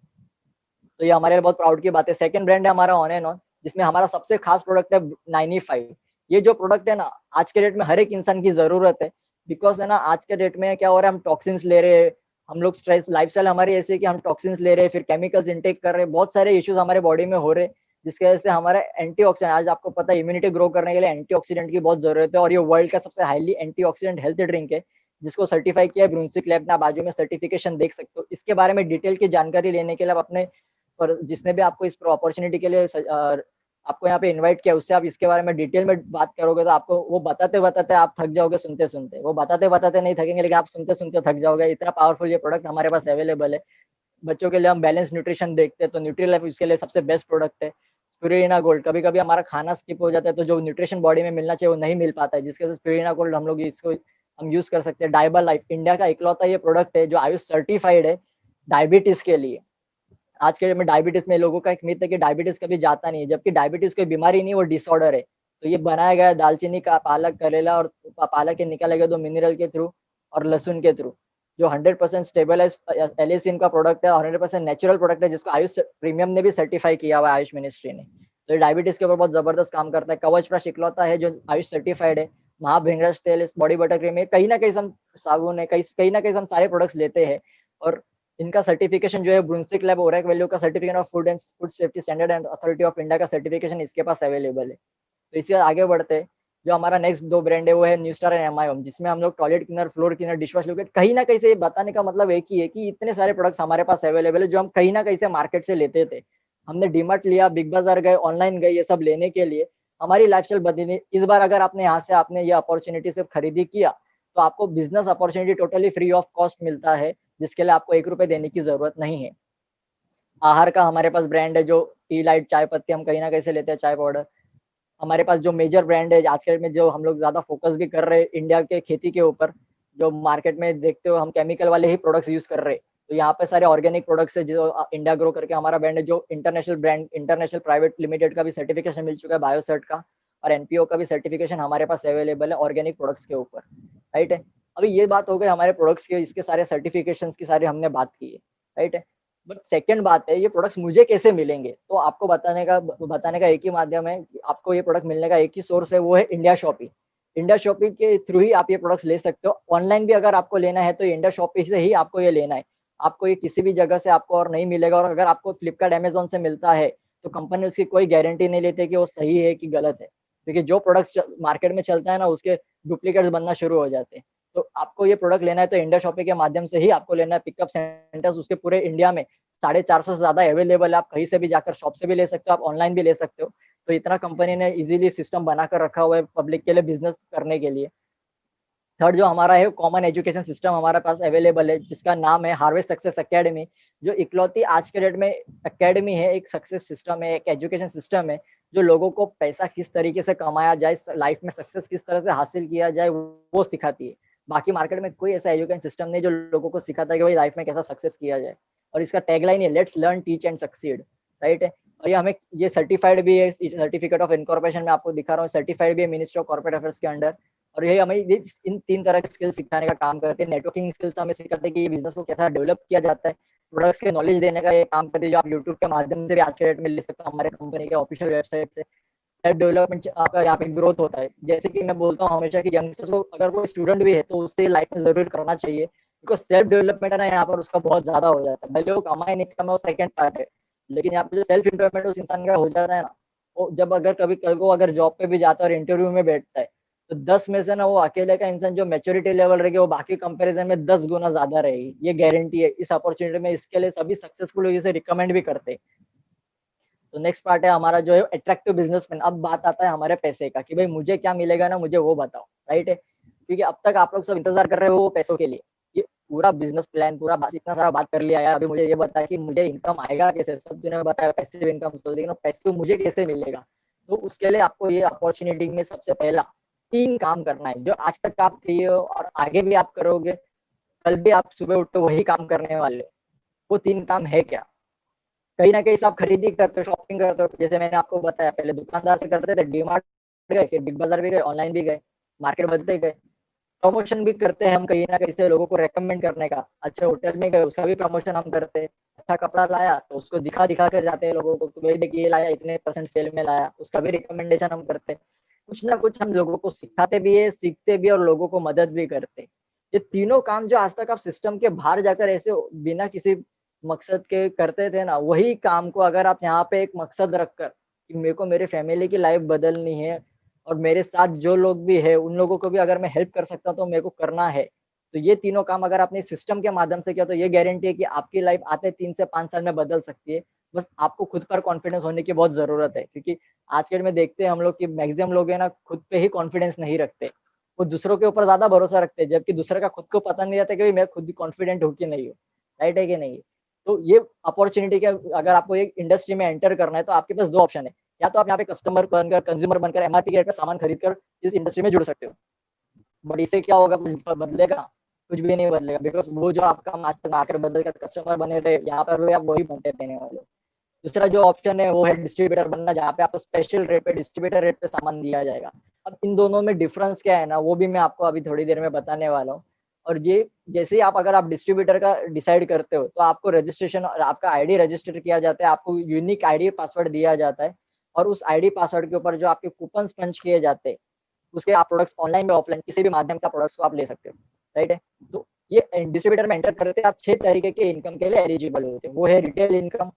तो ये हमारे लिए बहुत प्राउड की बात है। सेकंड ब्रांड है हमारा ऑन एंड ऑन, जिसमें हमारा सबसे खास प्रोडक्ट है 95। ये जो प्रोडक्ट है ना, आज के डेट में हर एक इंसान की जरूरत है। बिकॉज है ना, आज के डेट में क्या हो रहा है, हम टॉक्सिन्स ले रहे हैं, हम लोग स्ट्रेस, लाइफस्टाइल हमारी ऐसी है कि हम टॉक्सिन्स ले रहे हैं, फिर केमिकल्स इनटेक कर रहे हैं, बहुत सारे इश्यूज हमारे बॉडी में हो रहे हैं, जिसकी वजह से हमारा एंटीऑक्सीडेंट, आज आपको पता है इम्यूनिटी ग्रो करने के लिए एंटीऑक्सीडेंट की बहुत जरूरत है। और ये वर्ल्ड का सबसे हाईली एंटीऑक्सीडेंट हेल्थ ड्रिंक है, जिसको सर्टिफाई किया है ब्रुंसविक लैब ने। बाजू में सर्टिफिकेशन देख सकते हो। इसके बारे में डिटेल की जानकारी लेने के लिए आप अपने, पर जिसने भी आपको इस अपॉर्चुनिटी के लिए आपको यहाँ पे इनवाइट किया, उससे आप इसके बारे में डिटेल में बात करोगे तो आपको वो बताते बताते आप थक जाओगे, सुनते सुनते। वो बताते बताते नहीं थकेंगे, लेकिन आप सुनते सुनते थक जाओगे। इतना पावरफुल ये प्रोडक्ट हमारे पास अवेलेबल है। बच्चों के लिए हम बैलेंस न्यूट्रिशन देखते हैं तो न्यूट्रीलाइफ इसके लिए सबसे बेस्ट प्रोडक्ट है। स्पिरुलिना गोल्ड, कभी कभी हमारा खाना स्किप हो जाता है तो जो न्यूट्रिशन बॉडी में मिलना चाहिए वो नहीं मिल पाता है, जिसके वजह से स्पिरुलिना गोल्ड हम लोग इसको हम यूज कर सकते हैं। डायबा लाइफ इंडिया का इकलौता ये प्रोडक्ट है जो आयुष सर्टिफाइड है डायबिटीज के लिए। आज के डेट में डायबिटीज में लोगों का एक मिथ है कि डायबिटीज कभी जाता नहीं है, जबकि डायबिटीज कोई बीमारी नहीं, वो डिसऑर्डर है। तो ये बनाया गया दालचीनी का, पालक, करेला और पालक के निकाले गए 2 मिनरल के थ्रू और लहसुन के थ्रू, जो 100% स्टेबलाइज एलिसिन का प्रोडक्ट है और 100% नेचुरल प्रोडक्ट है, जिसको आयुष प्रीमियम ने भी सर्टिफाई किया हुआ है आयुष मिनिस्ट्री ने। तो ये डायबिटीज के ऊपर बहुत जबरदस्त काम करता है। कवच प्लस इकलौता है जो आयुष सर्टिफाइड है। महाभृंगराज तेल, बॉडी बटर क्रीम है, कहीं ना कहीं हम साबुन है, कहीं ना कहीं हम सारे प्रोडक्ट्स लेते हैं। और इनका सर्टिफिकेशन जो है ब्रुंसविक लैब ओरेक वैल्यू का certificate of food and food safety standard and authority of India का सर्टिफिकेशन इसके पास अवेलेबल है। तो इसके आगे बढ़ते हैं, जो हमारा नेक्स्ट 2 ब्रांड है वो है न्यू स्टार एंड एमआईओम, जिसमें हम लोग toilet cleaner, floor cleaner, dishwash liquid, कहीं ना कहीं से ये बताने का मतलब एक ही है कि इतने सारे प्रोडक्ट्स हमारे पास अवेलेबल है जो हम कहीं ना कहीं से मार्केट से लेते थे। हमने डीमार्ट लिया, बिग बाजार गए, ऑनलाइन गए, ये सब लेने के लिए हमारी लाइफस्टाइल बदली। इस बार अगर आपने यहाँ से आपने ये अपॉर्चुनिटी से खरीदी किया तो आपको business opportunity totally free of cost मिलता है, जिसके लिए आपको 1 रुपए देने की जरूरत नहीं है। आहार का हमारे पास ब्रांड है जो टी लाइट, चाय पत्ती हम कहीं ना कहीं से लेते हैं, चाय पाउडर। हमारे पास जो मेजर ब्रांड है आज के में, जो हम लोग ज्यादा फोकस भी कर रहे हैं इंडिया के खेती के ऊपर, जो मार्केट में देखते हो हम केमिकल वाले ही प्रोडक्ट्स यूज कर रहे हैं। तो यहाँ पे सारे ऑर्गेनिक प्रोडक्ट्स है, जो इंडिया ग्रो करके हमारा ब्रांड है, जो international brand, international private limited का भी सर्टिफिकेशन मिल चुका है, बायोसर्ट का, और एनपीओ का भी सर्टिफिकेशन हमारे पास अवेलेबल है ऑर्गेनिक प्रोडक्ट्स के ऊपर, राइट है। अभी ये बात हो गई हमारे प्रोडक्ट्स के, इसके सारे सर्टिफिकेशन की सारी हमने बात की है, राइट है। बट सेकंड बात है, ये प्रोडक्ट्स मुझे कैसे मिलेंगे, तो आपको बताने का एक ही माध्यम है, आपको ये प्रोडक्ट मिलने का एक ही सोर्स है, वो है इंडिया शॉपी। इंडिया शॉपी के थ्रू ही आप ये प्रोडक्ट्स ले सकते हो। ऑनलाइन भी अगर आपको लेना है तो इंडिया शॉपी से ही आपको ये लेना है। आपको ये किसी भी जगह से आपको और नहीं मिलेगा। और अगर आपको फ्लिपकार्ट, अमेजोन से मिलता है तो कंपनी उसकी कोई गारंटी नहीं लेती कि वो सही है कि गलत है, क्योंकि जो प्रोडक्ट्स मार्केट में चलता है ना, उसके डुप्लीकेट्स बनना शुरू हो जाते हैं। तो आपको ये प्रोडक्ट लेना है तो इंडिया शॉपी के माध्यम से ही आपको लेना है। पिकअप सेंटर्स उसके पूरे इंडिया में 450 से ज्यादा अवेलेबल है। आप कहीं से भी जाकर शॉप से भी ले सकते हो, आप ऑनलाइन भी ले सकते हो। तो इतना कंपनी ने इजीली सिस्टम बनाकर रखा हुआ है पब्लिक के लिए बिजनेस करने के लिए। थर्ड जो हमारा है, कॉमन एजुकेशन सिस्टम हमारे पास अवेलेबल है, जिसका नाम है हार्वेस्ट सक्सेस एकेडमी, जो इकलौती आज के डेट में एकेडमी है, एक सक्सेस सिस्टम है, एक एजुकेशन सिस्टम है, जो लोगों को पैसा किस तरीके से कमाया जाए, लाइफ में सक्सेस किस तरह से हासिल किया जाए, वो सिखाती है। बाकी मार्केट में कोई ऐसा एजुकेशन सिस्टम नहीं जो लोगों को सिखाता है कि भाई लाइफ में कैसा सक्सेस किया जाए। और इसका टैगलाइन है, let's learn, teach and succeed, right है। और ये हमें ये सर्टिफाइड भी है, सर्टिफिकेट ऑफ इनकॉर्पोरेशन में आपको दिखा रहा हूँ, सर्टिफाइड भी है मिनिस्ट्री ऑफ कॉर्पोरेट अफेयर्स के अंडर। और ये हमें इन 3 तरह के स्किल्स सिखाने का काम करते हैं। नेटवर्किंग स्किल्स हमें सिखाते हैं कि ये बिजनेस को कैसा डेवलप किया जाता है। प्रोडक्ट्स के नॉलेज देने का ये काम करते हैं, जो आप यूट्यूब के माध्यम से भी आज के डेट में ले सकते हो, हमारे कंपनी के ऑफिशियल वेबसाइट से। सेल्फ डेवलपमेंट आपका यहाँ पे ग्रोथ होता है। जैसे कि मैं बोलता हूँ हमेशा कि यंगस्टर्स को अगर कोई स्टूडेंट भी है तो उससे लाइफ में जरूर करना चाहिए, बिकॉज सेल्फ डेवलपमेंट है ना यहाँ पर उसका बहुत ज्यादा हो जाता है। भले वो कमाए नहीं कमाए वो सेकंड पार्ट है, लेकिन यहाँ पे जो सेल्फ एम्प्लॉयमेंट उस इंसान का हो जाता है ना, वो जब अगर कभी कल को अगर जॉब पे भी जाता है और इंटरव्यू में बैठता है, तो 10 में से ना वो अकेले का इंसान जो मैच्योरिटी लेवल रहेगी वो बाकी कंपैरिजन में 10 गुना ज्यादा रहेगी, ये गारंटी है इस अपॉर्चुनिटी में। इसके लिए सभी सक्सेसफुल लोग इसे रिकमेंड भी करते हैं। तो नेक्स्ट पार्ट है हमारा जो है अट्रैक्टिव बिजनेसमैन। अब बात आता है हमारे पैसे का कि भाई मुझे क्या मिलेगा ना, मुझे वो बताओ, राइट है। क्योंकि अब तक आप लोग सब इंतजार कर रहे हो वो पैसों के लिए। ये पूरा बिजनेस प्लान पूरा इतना सारा बात कर लिया यार, अभी मुझे ये बता कि मुझे इनकम आएगा कैसे। सब तूने बताया पैसिव इनकम, तो लेकिन पैसे मुझे कैसे मिलेगा। तो उसके लिए आपको ये अपॉर्चुनिटी में सबसे पहला 3 काम करना है जो आज तक आप किए हो और आगे भी आप करोगे, कल भी आप सुबह उठ के वही काम करने वाले हो। वो 3 काम है क्या? कहीं ना कहीं से आप खरीदी करते हो, शॉपिंग करते हो। जैसे मैंने आपको बताया पहले दुकानदार से करते थे, डीमार्ट गए, फिर बिग बाजार भी गए, ऑनलाइन भी गए, मार्केट बदलते गए। प्रमोशन भी करते हैं हम कहीं ना कहीं से लोगों को रेकमेंड करने का। अच्छे होटल में गए उसका भी प्रमोशन हम करते हैं। अच्छा कपड़ा लाया तो उसको दिखा दिखा कर जाते हैं लोगों को कि भाई देखिए ये लाया इतने % सेल में लाया, उसका भी रिकमेंडेशन हम करते हैं। कुछ ना कुछ हम लोगों को सिखाते भी है, सीखते भी और लोगों को मदद भी करते हैं। ये तीनों काम जो आज तक आप सिस्टम के बाहर जाकर ऐसे बिना किसी मकसद के करते थे ना, वही काम को अगर आप यहाँ पे एक मकसद रखकर कि मेरे को मेरे फैमिली की लाइफ बदलनी है और मेरे साथ जो लोग भी है उन लोगों को भी अगर मैं हेल्प कर सकता हूँ तो मेरे को करना है, तो ये तीनों काम अगर आपने सिस्टम के माध्यम से किया तो ये गारंटी है कि आपकी लाइफ आते 3 से 5 साल में बदल सकती है। बस आपको खुद पर कॉन्फिडेंस होने की बहुत जरूरत है, क्योंकि आज के डेट में देखते हैं हम लोग कि मैक्सिमम लोग है ना खुद पे ही कॉन्फिडेंस नहीं रखते, वो दूसरों के ऊपर ज्यादा भरोसा रखते हैं, जबकि दूसरे का खुद को पता नहीं रहता कि भाई मैं खुद कॉन्फिडेंट हूँ कि नहीं हूँ। राइट है कि नहीं? तो ये अपॉर्चुनिटी के अगर आपको एक इंडस्ट्री में एंटर करना है तो आपके पास 2 ऑप्शन है। या तो आप यहाँ पे कस्टमर बनकर कंज्यूमर बनकर एमआरपी के रेट पे सामान खरीद कर इस इंडस्ट्री में जुड़ सकते हो, बट इससे क्या होगा, कुछ बदलेगा? कुछ भी नहीं बदलेगा, बिकॉज वो जो आपका मार्केट बदल कर कस्टमर बने रहे यहाँ पर भी आप वही बनते रहने वाले हो। दूसरा जो ऑप्शन है वो है डिस्ट्रीब्यूटर बनना, जहाँ पे आपको स्पेशल रेट पे डिस्ट्रीब्यूटर रेट पे सामान दिया जाएगा। अब इन दोनों में डिफरेंस क्या है ना, वो भी मैं आपको अभी थोड़ी देर में बताने वाला हूँ। और ये जैसे ही आप अगर आप डिस्ट्रीब्यूटर का डिसाइड करते हो तो आपको रजिस्ट्रेशन और आपका आईडी रजिस्टर किया जाता है, आपको यूनिक आईडी पासवर्ड दिया जाता है। और उस आईडी पासवर्ड के ऊपर जो आपके कूपन पंच किए जाते हैं उसके आप प्रोडक्ट्स ऑनलाइन या ऑफलाइन किसी भी माध्यम का प्रोडक्ट्स को आप ले सकते हो। राइट है। तो ये डिस्ट्रीब्यूटर में एंटर करते हैं आप 6 तरीके के इनकम के लिए एलिजिबल होते हैं। वो है रिटेल इनकम,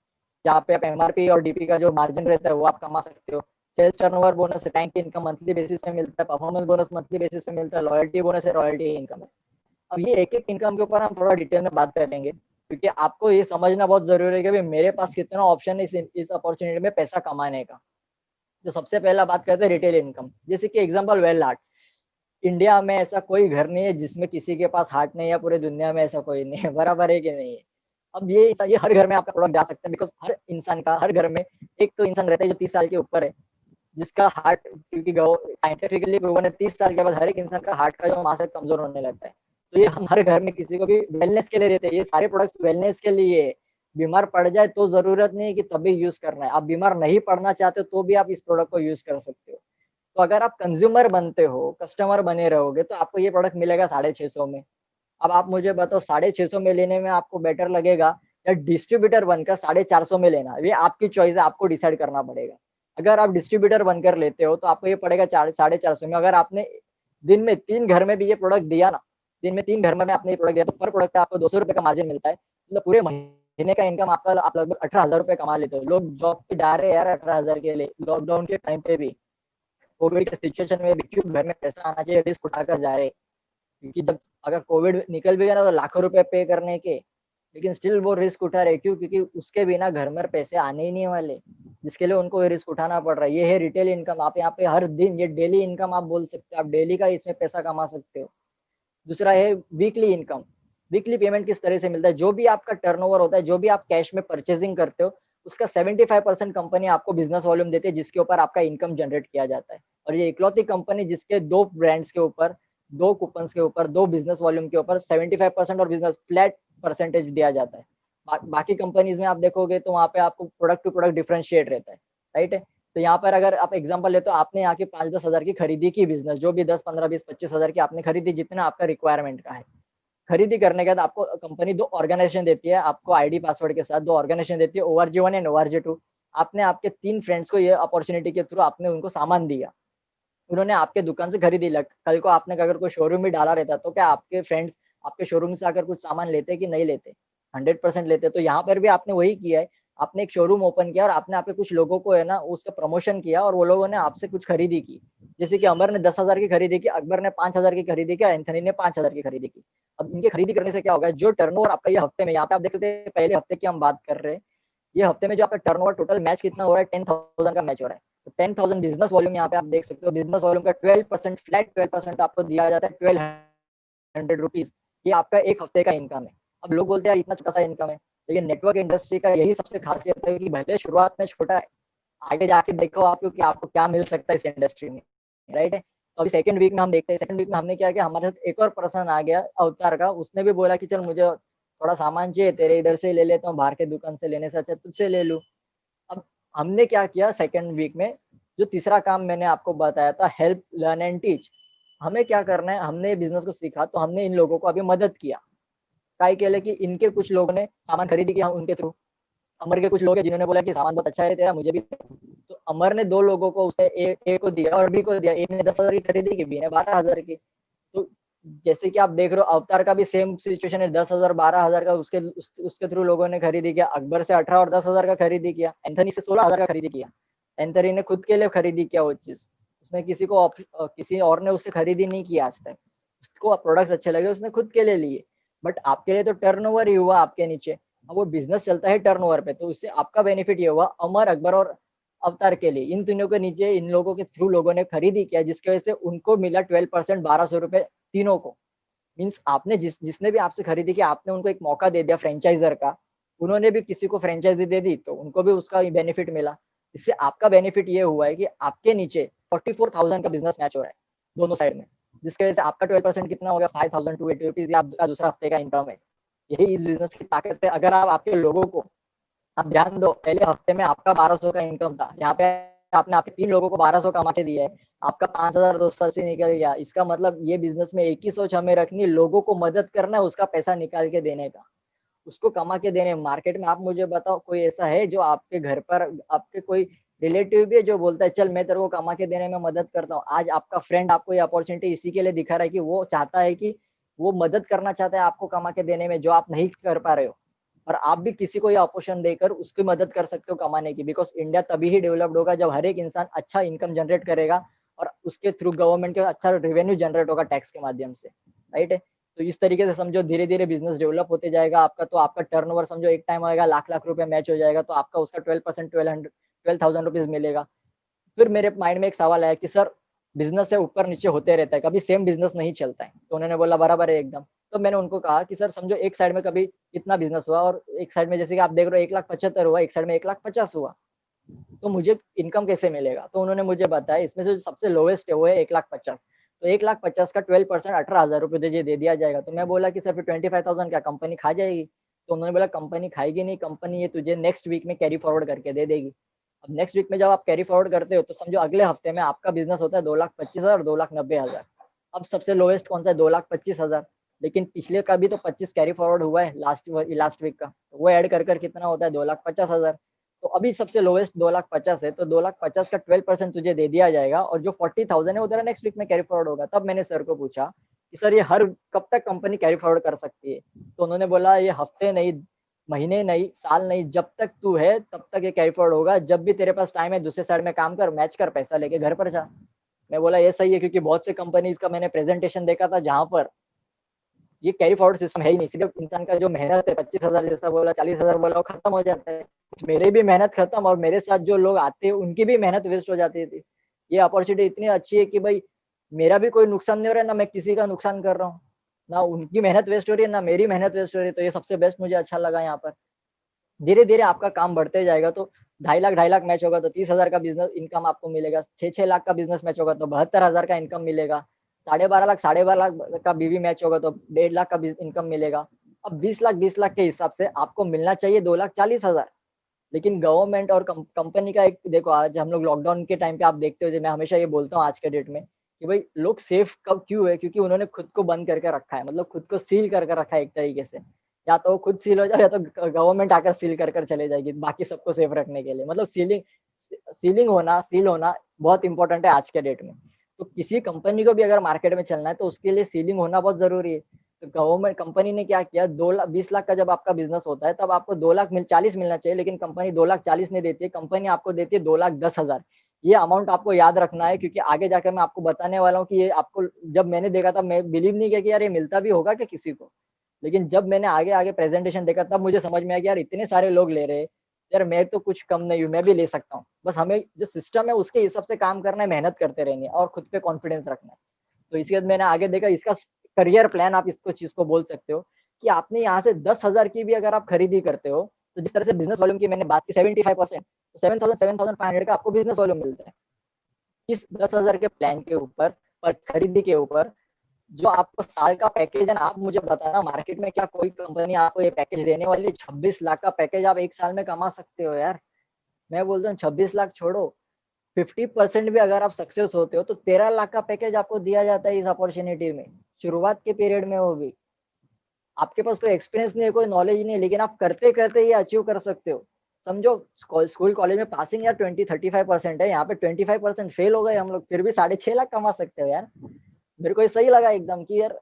जहाँ पे आप एमआरपी और डीपी का जो मार्जिन रहता है वो आप कमा सकते हो। सेल्स टर्नओवर बोनस है, टैंक इनकम मंथली बेसिस पे मिलता है, परफॉर्मेंस बोनस मंथली बेसिस पे मिलता है, लॉयल्टी बोनस है, रॉयल्टी इनकम है। अब ये एक एक इनकम के ऊपर हम थोड़ा डिटेल में बात करेंगे, क्योंकि आपको ये समझना बहुत जरूरी है कि भाई मेरे पास कितना ऑप्शन है इस अपॉर्चुनिटी में पैसा कमाने का। तो सबसे पहला बात करते हैं रिटेल इनकम। जैसे कि एग्जांपल वेल आर्ट, इंडिया में ऐसा कोई घर नहीं है जिसमें किसी के पास हार्ट नहीं है, पूरे दुनिया में ऐसा कोई नहीं है, बराबर है कि नहीं है? अब ये हर घर में आपका प्रोडक्ट जा सकता है, बिकॉज हर इंसान का हर घर में एक तो इंसान रहता है जो 30 साल के ऊपर है जिसका हार्ट, क्योंकि साइंटिफिकली प्रूवन है 30 साल के बाद हर एक इंसान का हार्ट का जो मास है कमजोर होने लगता है। तो ये हम हर घर में किसी को भी वेलनेस के लिए देते हैं, ये सारे प्रोडक्ट्स वेलनेस के लिए है। बीमार पड़ जाए तो जरूरत नहीं है कि तभी यूज करना है, आप बीमार नहीं पड़ना चाहते तो भी आप इस प्रोडक्ट को यूज कर सकते हो। तो अगर आप कंज्यूमर बनते हो, कस्टमर बने रहोगे, तो आपको ये प्रोडक्ट मिलेगा 650 में। अब आप मुझे बताओ 650 में लेने में आपको बेटर लगेगा या डिस्ट्रीब्यूटर बनकर 450 में लेना? ये आपकी चॉइस है, आपको डिसाइड करना पड़ेगा। अगर आप डिस्ट्रीब्यूटर बनकर लेते हो तो आपको ये पड़ेगा 450 में। अगर आपने दिन में 3 घर में भी ये प्रोडक्ट दिया ना, दिन में 3 घर में आपने ये प्रोडक्ट दिया तो पर प्रोडक्ट पे आपको 200 रुपए का मार्जिन मिलता है। मतलब पूरे महीने का इनकम आपका आप लगभग 18,000 रुपए कमा लेते हो। लोग जॉब पे जा रहे हैं यार 18,000 के लिए, लॉकडाउन के टाइम पे भी, कोविड के सिचुएशन में भी क्यों घर में पैसा आना चाहिए, रिस्क उठाकर जा रहे। क्योंकि जब अगर कोविड निकल भी गया ना तो लाखों रुपए पे करने के, लेकिन स्टिल वो रिस्क उठा रहे। क्यों? क्योंकि उसके बिना घर में पैसे आने ही नहीं वाले, जिसके लिए उनको ये रिस्क उठाना पड़ रहा है। ये है रिटेल इनकम। आप यहाँ पे हर दिन, ये डेली इनकम आप बोल सकते हो, आप डेली का इसमें पैसा कमा सकते हो। दूसरा है वीकली इनकम। वीकली पेमेंट किस तरह से मिलता है? जो भी आपका टर्नओवर होता है, जो भी आप कैश में परचेजिंग करते हो, उसका 75% कंपनी आपको बिजनेस वॉल्यूम देती है, जिसके ऊपर आपका इनकम जनरेट किया जाता है। और ये इकलौती कंपनी जिसके 2 ब्रांड्स के ऊपर, 2 कूपन्स के ऊपर, 2 बिजनेस वॉल्यूम के ऊपर 75% और बिजनेस फ्लैट परसेंटेज दिया जाता है। बाकी कंपनीज में आप देखोगे तो वहाँ पे आपको प्रोडक्ट टू प्रोडक्ट डिफरेंशिएट रहता है। राइट है। तो यहाँ पर अगर आप एग्जांपल ले तो आपने यहाँ की 5-10 हजार की खरीदी की बिजनेस, जो भी 10, 15, 20, 25 हजार की आपने खरीदी, जितना आपका रिक्वायरमेंट का है। खरीदी करने के बाद आपको कंपनी 2 ऑर्गेनाइजेशन देती है, आपको आईडी पासवर्ड के साथ 2 ऑर्गेनाइजेशन देती है, ORG1 एंड ORG2। आपने आपके 3 फ्रेंड्स को ये अपॉर्चुनिटी के थ्रू आपने उनको सामान दिया। उन्होंने आपके दुकान से खरीदी कल को आपने अगर कोई शोरूम भी डाला रहता तो क्या आपके फ्रेंड्स आपके शोरूम से आकर कुछ सामान लेते कि नहीं लेते? 100% लेते। तो यहाँ पर भी आपने वही किया है, आपने एक शोरूम ओपन किया और आपने आपके कुछ लोगों को है ना उसका प्रमोशन किया और वो लोगों ने आपसे कुछ खरीदी की। जैसे कि अमर ने 10,000 की खरीदी की, अकबर ने 5,000 की खरीदी की, एंथनी ने 5,000 की खरीदी की। अब इनके खरीदी करने से क्या होगा, जो टर्नओवर आपका ये हफ्ते में, यहाँ पे आप देख सकते हैं पहले हफ्ते की हम बात कर रहे हैं, ये हफ्ते में जो आपका टर्नओवर टोटल मैच कितना हो रहा है, 10,000 का मैच हो रहा है। तो 10,000 बिजनेस वॉल्यूम यहाँ पे आप देख सकते हो, बिजनेस वॉल्यूम का 12% फ्लैट 12% आपको दिया जाता है, 1,200 रुपीज। ये आपका एक हफ्ते का इनकम है। अब लोग बोलते हैं इतना छोटा सा इनकम है, लेकिन नेटवर्क इंडस्ट्री का यही सबसे खासियत है कि भले शुरुआत में छोटा है, आगे जाके देखो आपको कि आपको क्या मिल सकता है इस इंडस्ट्री में, राइट है। तो अभी सेकंड वीक में हम देखते हैं, सेकंड वीक में हमने क्या किया, हमारे साथ एक और पर्सन आ गया अवतार का, उसने भी बोला कि चल मुझे थोड़ा सामान चाहिए, तेरे इधर से ले लेता हूँ, बाहर के दुकान से लेने से अच्छा तुझसे ले लूँ। अब हमने क्या किया सेकंड वीक में, जो तीसरा काम मैंने आपको बताया था, हेल्प लर्न एंड टीच। हमें क्या करना है, हमने बिजनेस को सीखा तो हमने इन लोगों को अभी मदद किया। काहे के लिए कि इनके कुछ लोगों ने सामान खरीदी किया उनके थ्रू। अमर के कुछ लोग हैं जिन्होंने बोला कि सामान बहुत अच्छा है तेरा, मुझे भी। तो अमर ने 2 लोगों को, उसने ए को दिया और बी को दिया। ए ने 10,000 की खरीदी की, बी ने 12,000 की। तो जैसे कि आप देख रहे हो अवतार का भी सेम सिचुएशन है, 10,000 12,000 का उसके थ्रू लोगों ने खरीदी किया। अकबर से 18 और 10,000 का खरीदी किया। एंथनी से 16,000 का खरीदी किया। एंथनी ने खुद के लिए खरीदी किया वो चीज, उसने किसी और ने उससे खरीदी नहीं किया आज तक। उसको प्रोडक्ट्स अच्छे लगे, उसने खुद के लिए लिए। बट आपके लिए तो टर्नओवर ही हुआ आपके नीचे। अब वो बिजनेस चलता है टर्नओवर पे, तो उससे आपका बेनिफिट ये हुआ, अमर अकबर और अवतार के लिए, इन तीनों के नीचे इन लोगों के थ्रू लोगों ने खरीदी किया, जिसकी वजह से उनको मिला 12%, 1,200 रुपए तीनों को। मीन्स आपने जिसने भी आपसे खरीदी की, आपने उनको एक मौका दे दिया फ्रेंचाइजर का, उन्होंने भी किसी को फ्रेंचाइजी दे दी तो उनको भी उसका बेनिफिट मिला। इससे आपका बेनिफिट ये हुआ है कि आपके नीचे 44,000 का बिजनेस मैच हो रहा है दोनों साइड में, जिसकी वजह से आपका 12% कितना हो गया, 5,280 रुपीज, आपका दूसरा हफ्ते का इनकम है। यही इस बिजनेस की ताकत है। अगर आप आपके लोगों को, आप ध्यान दो, पहले हफ्ते में आपका 1,200 का इनकम था, यहाँ पे आपने आपके 3 लोगों को 1,200 कमा के दिया है, आपका 5,280 निकल गया। इसका मतलब ये बिजनेस में एक ही सोच हमें रखनी, लोगों को मदद करना है, उसका पैसा निकाल के देने का, उसको कमा के देने। मार्केट में आप मुझे बताओ कोई ऐसा है जो आपके घर पर, आपके कोई रिलेटिव भी है जो बोलता है चल मैं तेरे को कमा के देने में मदद करता हूँ? आज आपका फ्रेंड आपको ये अपॉर्चुनिटी इसी के लिए दिखा रहा है कि वो चाहता है कि वो मदद करना चाहता है आपको कमा के देने में, जो आप नहीं कर पा रहे हो। और आप भी किसी को ये अपॉर्चुनिटी देकर उसकी मदद कर सकते हो कमाने की। बिकॉज इंडिया तभी ही डेवलप्ड होगा जब हर एक इंसान अच्छा इनकम जनरेट करेगा और उसके थ्रू गवर्नमेंट के अच्छा रेवेन्यू जनरेट होगा टैक्स के माध्यम से, राइट है। तो इस तरीके से समझो धीरे धीरे बिजनेस डेवलप होते जाएगा आपका। तो आपका टर्नओवर समझो एक टाइम आएगा लाख लाख रुपए मैच हो जाएगा, तो आपका उसका 12%, 12,000 रुपीज मिलेगा। फिर मेरे माइंड में एक सवाल आया कि सर बिजनेस है ऊपर नीचे होते रहता है, कभी सेम बिजनेस नहीं चलता है। तो उन्होंने बोला बराबर है एकदम। तो मैंने उनको कहा कि सर समझो एक साइड में कभी इतना बिजनेस हुआ और एक साइड में जैसे कि आप देख रहे हो 1,75,000 हुआ, एक साइड में 1,50,000 हुआ, तो मुझे इनकम कैसे मिलेगा? तो उन्होंने मुझे बताया इसमें से जो सबसे लोवेस्ट है वो है 1,50,000। तो 1,50,000 का 12% 18,000 रुपये दे दिया जाएगा। तो मैं बोला कि सर फिर 25,000 क्या कंपनी खा जाएगी? तो उन्होंने बोला कंपनी खाएगी नहीं, कंपनी ये तुझे नेक्स्ट वीक में कैरी फॉरवर्ड करके दे देगी। अब नेक्स्ट वीक में जब आप कैरी फॉरवर्ड करते हो तो समझो अगले हफ्ते में आपका बिजनेस होता है 2,25,000 और 2,90,000। अब सबसे लोवेस्ट कौन सा है? 2,25,000। लेकिन पिछले का भी तो 25 कैरी फॉरवर्ड हुआ है लास्ट वीक का, तो वो ऐड कर कितना होता है? 2,50,000। तो अभी सबसे लोवेस्ट 2,50,000 है, तो 2,50,000 का 12% तुझे दे दिया जाएगा और जो 40,000 है वो तेरा नेक्स्ट वीक में कैरी फॉरवर्ड होगा। तब मैंने सर को पूछा कि सर ये हर कब तक कंपनी कैरी फॉरवर्ड कर सकती है? तो उन्होंने बोला ये हफ्ते नहीं, महीने नहीं, साल नहीं, जब तक तू है तब तक ये कैरी फॉरवर्ड होगा। जब भी तेरे पास टाइम है दूसरे साइड में काम कर, मैच कर, पैसा लेके घर पर जा। मैं बोला ये सही है, क्योंकि बहुत से कंपनीज का मैंने प्रेजेंटेशन देखा था जहां पर ये कैरी फॉरवर्ड सिस्टम है ही नहीं। सिर्फ इंसान का जो मेहनत है, 25,000 जैसा बोला, 40,000 बोला, वो खत्म हो जाता है। मेरे भी मेहनत खत्म और मेरे साथ जो लोग आते हैं उनकी भी मेहनत वेस्ट हो जाती थी। ये अपॉर्चुनिटी इतनी अच्छी है कि भाई मेरा भी कोई नुकसान नहीं हो रहा है, ना मैं किसी का नुकसान कर रहा हूँ, ना उनकी मेहनत वेस्ट हो रही है, ना मेरी मेहनत वेस्ट हो रही है। तो ये सबसे बेस्ट मुझे अच्छा लगा यहाँ पर। धीरे धीरे आपका काम बढ़ते जाएगा तो 2.5 लाख मैच होगा तो 30,000 का बिजनेस इनकम आपको मिलेगा। 6-6 लाख का बिजनेस मैच होगा तो 72,000 का इनकम मिलेगा। 12.5 लाख 12.5 लाख का बीवी मैच होगा तो 1.5 लाख का इनकम मिलेगा। अब 20 लाख के हिसाब से आपको मिलना चाहिए 2,40,000। लेकिन गवर्नमेंट और कंपनी का एक देखो, आज हम लोग लॉकडाउन के टाइम पे आप देखते हो, मैं हमेशा ये बोलता हूँ आज के डेट में कि भाई लोग सेफ कब क्यों है, क्योंकि उन्होंने खुद को बंद करके रखा है, मतलब खुद को सील करके रखा है एक तरीके से। या तो वो खुद सील हो जाए या तो गवर्नमेंट आकर सील कर चले जाएगी बाकी सबको सेफ रखने के लिए। मतलब सील होना बहुत इंपॉर्टेंट है आज के डेट में। तो किसी कंपनी को भी अगर मार्केट में चलना है तो उसके लिए सीलिंग होना बहुत जरूरी है। तो गवर्नमेंट कंपनी ने क्या किया, 20 लाख का जब आपका बिजनेस होता है तब आपको 2,40,000 मिलना चाहिए, लेकिन कंपनी 2,40,000 नहीं देती है, कंपनी आपको देती है 2,10,000। ये अमाउंट आपको याद रखना है, क्योंकि आगे जाकर मैं आपको बताने वाला हूँ कि ये आपको, जब मैंने देखा था मैं बिलीव नहीं किया कि यार ये मिलता भी होगा क्या किसी को। लेकिन जब मैंने आगे आगे प्रेजेंटेशन देखा तब मुझे समझ में आया कि यार इतने सारे लोग ले रहे हैं, यार मैं तो कुछ कम नहीं हूँ, मैं भी ले सकता हूँ। बस हमें जो सिस्टम है उसके हिसाब से काम करना है, मेहनत करते रहनी है और खुद पे कॉन्फिडेंस रखना है। तो इसके बाद मैंने आगे देखा, इसका करियर प्लान आप इसको चीज को बोल सकते हो कि आपने यहाँ से 10,000 की भी अगर आप खरीदी करते हो, तो जिस तरह से बिजनेस वॉल्यूम की मैंने बात की 75%, तो 7,500 का आपको बिजनेस वॉल्यूम मिलता है। इस 10,000 के प्लान के ऊपर, पर खरीदी के ऊपर, जो आपको साल का पैकेज है ना, आप मुझे बताना मार्केट में क्या कोई कंपनी आपको ये पैकेज देने वाली है? 26 लाख का पैकेज आप एक साल में कमा सकते हो यार। मैं बोलता हूँ 26 लाख छोड़ो, 50% भी अगर आप सक्सेस होते हो तो 13 लाख का पैकेज आपको दिया जाता है इस अपॉर्चुनिटी में, शुरुआत के पीरियड में। वो भी आपके पास कोई एक्सपीरियंस नहीं है, कोई नॉलेज नहीं है, लेकिन आप करते करते ये अचीव कर सकते हो। समझो स्कूल कॉलेज में पासिंग यार 35% है, यहाँ पे 25% फेल हो गए हम लोग, फिर भी 6.5 लाख कमा सकते हो यार। मेरे को ये सही लगा एकदम कि यार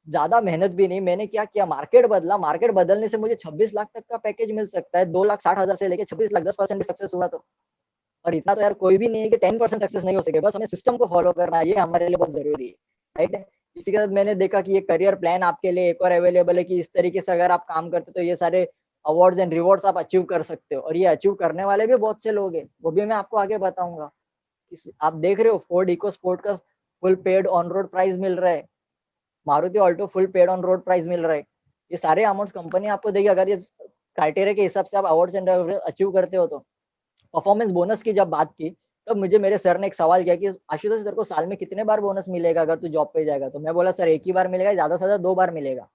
ज्यादा मेहनत भी नहीं, मैंने क्या किया, मार्केट बदला, मार्केट बदलने से मुझे 26 लाख तक का पैकेज मिल सकता है। 2,60,000 से लेके 26 लाख, 10% भी सक्सेस हुआ तो। और इतना तो यार कोई भी नहीं है कि 10% सक्सेस नहीं हो सके, बस हमें सिस्टम को फॉलो करना है, ये हमारे लिए बहुत जरूरी है, राइट है। इसी के बाद मैंने देखा कि ये करियर प्लान आपके लिए एक और अवेलेबल है कि इस तरीके से अगर आप काम करते हो तो ये सारे अवार्ड्स एंड रिवॉर्ड्स आप अचीव कर सकते हो। और ये अचीव करने वाले भी बहुत से लोग हैं, वो भी मैं आपको आगे बताऊंगा। आप देख रहे हो फोर्ड इको स्पोर्ट का full paid on road price मिल रहा है, Maruti Alto full paid on road price मिल रहा है। ये सारे अमाउंट कंपनी आपको देगी अगर ये क्राइटेरिया के हिसाब से आप अवार्ड्स एंड अचीव करते हो तो। परफॉर्मेंस बोनस की जब बात की, तब मुझे मेरे सर ने एक सवाल किया कि आशुतोष तेरे को साल में कितने बार बोनस मिलेगा अगर तू जॉब पे जाएगा? तो मैं बोला सर एक ही बार मिलेगा, ज्यादा से ज्यादा 2 बार मिलेगा।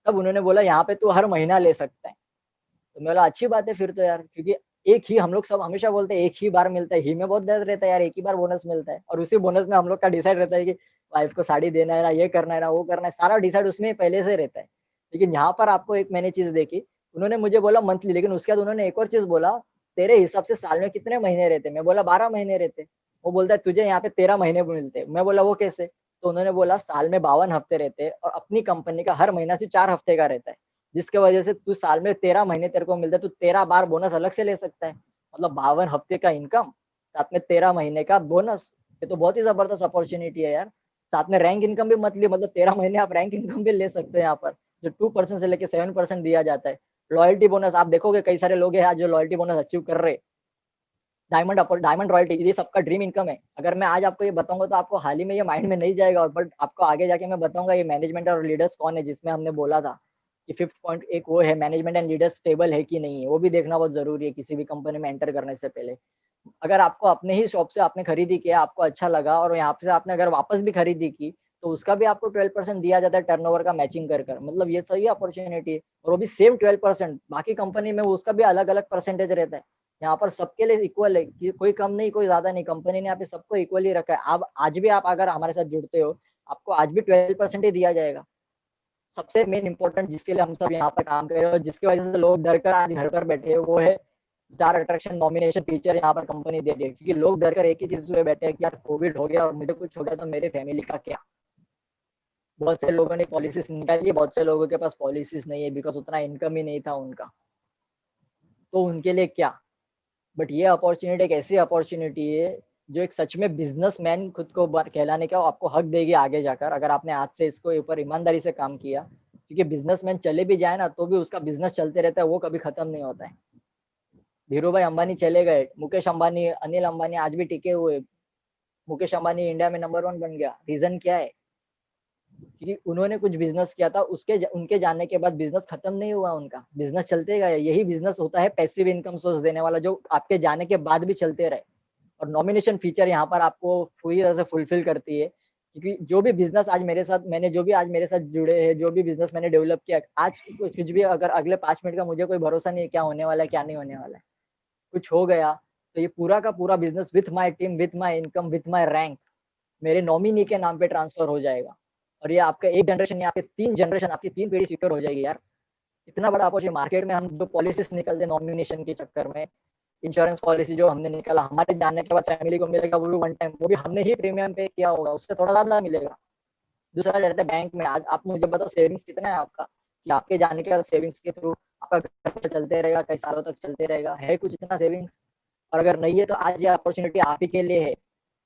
तब उन्होंने बोला यहाँ पे तू हर महीना ले सकता है। तो मैं बोला अच्छी बात है फिर तो यार, क्योंकि एक ही, हम लोग सब हमेशा बोलते हैं एक ही बार मिलता है, ही में बहुत दर्द रहता है यार, एक ही बार बोनस मिलता है। और उसी बोनस में हम लोग का डिसाइड रहता है कि वाइफ को साड़ी देना है ना, ये करना है ना, वो करना है, सारा डिसाइड उसमें पहले से रहता है। लेकिन यहाँ पर आपको एक मैंने चीज देखी, उन्होंने मुझे बोला मंथली, लेकिन उसके बाद उन्होंने एक और चीज बोला, तेरे हिसाब से साल में कितने महीने रहते? मैं बोला 12 महीने रहते। वो बोलता है तुझे यहाँ पे 13 महीने मिलते। मैं बोला वो कैसे? तो उन्होंने बोला साल में 52 हफ्ते रहते हैं और अपनी कंपनी का हर महीना सिर्फ 4 हफ्ते का रहता है, जिसके वजह से तू साल में 13 महीने तेरे को मिलता है, तू 13 बार बोनस अलग से ले सकता है। मतलब 52 हफ्ते का इनकम, साथ में 13 महीने का बोनस, ये तो बहुत ही जबरदस्त अपॉर्चुनिटी है यार। साथ में रैंक इनकम भी मत ली, मतलब 13 महीने आप रैंक इनकम भी ले सकते हैं यहाँ पर, जो 2% से लेके 7% दिया जाता है। लॉयल्टी बोनस आप देखोगे कई सारे लोग हैं जो लॉयल्टी बोनस अचीव कर रहे हैं। डायमंड रॉयल्टी, ये सबका ड्रीम इनकम है। अगर मैं आज आपको ये बताऊंगा तो आपको हाल ही में ये माइंड में नहीं जाएगा, और बट आपको आगे जाके मैं बताऊंगा ये मैनेजमेंट और लीडर्स कौन है, जिसमें हमने बोला था कि 5th पॉइंट एक वो है, मैनेजमेंट एंड लीडर्स स्टेबल है कि नहीं है, वो भी देखना बहुत जरूरी है किसी भी कंपनी में एंटर करने से पहले। अगर आपको अपने ही शॉप से आपने खरीदी किया, आपको अच्छा लगा और यहाँ से आपने अगर वापस भी खरीदी की, तो उसका भी आपको 12% दिया जाता है टर्नओवर का मैचिंग कर। मतलब ये सही अपॉर्चुनिटी है, और वो भी सेम 12%। बाकी कंपनी में उसका भी अलग अलग परसेंटेज रहता है, यहाँ पर सबके लिए इक्वल है कि कोई कम नहीं कोई ज्यादा नहीं, कंपनी ने यहाँ पे सबको इक्वली रखा है। आप आज भी आप अगर हमारे साथ जुड़ते हो, आपको आज भी 12% ही दिया जाएगा। सबसे मेन इंपॉर्टेंट जिसके लिए हम सब यहाँ पर काम कर रहे हो, जिसकी वजह से लोग डर कर आज घर पर बैठे हैं, वो है स्टार अट्रैक्शन नॉमिनेशन फीचर यहाँ पर कंपनी दे रही है। क्योंकि लोग डर कर एक ही चीज में बैठे हैं कि यार कोविड हो गया और मुझे कुछ हो गया तो मेरे फैमिली का क्या। बहुत से लोगों ने पॉलिसीज निकाली, बहुत से लोगों के पास पॉलिसीज नहीं है, बिकॉज उतना इनकम ही नहीं था उनका, तो उनके लिए क्या। बट ये अपॉर्चुनिटी एक ऐसी अपॉर्चुनिटी है जो एक सच में बिजनेसमैन खुद को कहलाने का आपको हक देगी आगे जाकर, अगर आपने आज से इसको ऊपर ईमानदारी से काम किया। क्योंकि बिजनेसमैन चले भी जाए ना तो भी उसका बिजनेस चलते रहता है, वो कभी खत्म नहीं होता है। धीरू भाई अंबानी चले गए, मुकेश अंबानी, अनिल अंबानी आज भी टिके हुए। मुकेश अंबानी इंडिया में नंबर 1 बन गया, रीजन क्या है? क्योंकि उन्होंने कुछ बिजनेस किया था, उनके जाने के बाद बिजनेस खत्म नहीं हुआ, उनका बिजनेस चलते गए। यही बिजनेस होता है पैसिव इनकम सोर्स देने वाला, जो आपके जाने के बाद भी चलते रहे। और नॉमिनेशन फीचर यहाँ पर आपको पूरी तरह से फुलफिल करती है। क्योंकि जो भी बिजनेस आज मेरे साथ, मैंने जो भी आज मेरे साथ जुड़े हैं, जो भी बिजनेस मैंने डेवलप किया आज, कुछ भी अगर अगले 5 मिनट का मुझे कोई भरोसा नहीं है क्या होने वाला है क्या नहीं होने वाला है, कुछ हो गया तो ये पूरा का पूरा business with my team, with my income, with my rank, मेरे नॉमिनी के नाम पे ट्रांसफर हो जाएगा। और ये आपका एक जनरेशन या आपके 3 जनरेशन, आपकी 3 पीढ़ी सिक्योर हो जाएगी यार। इतना बड़ा अपॉर्चुनिटी मार्केट में। हम जो पॉलिसीज निकलते नॉमिनेशन के चक्कर में, इंश्योरेंस पॉलिसी जो हमने निकाला, हमारे जानने के बाद फैमिली को मिलेगा वो भी वन टाइम, वो भी हमने ही प्रीमियम पे किया होगा, उससे थोड़ा ज्यादा मिलेगा। दूसरा रहता है बैंक में। आज आप मुझे बताओ सेविंग्स कितना है आपका, कि आपके जाने के बाद सेविंग्स के थ्रू आपका घर चलते रहेगा, कई सालों तक चलते रहेगा, है कुछ इतना सेविंग्स? और अगर नहीं है तो आज ये अपॉर्चुनिटी आप ही के लिए है।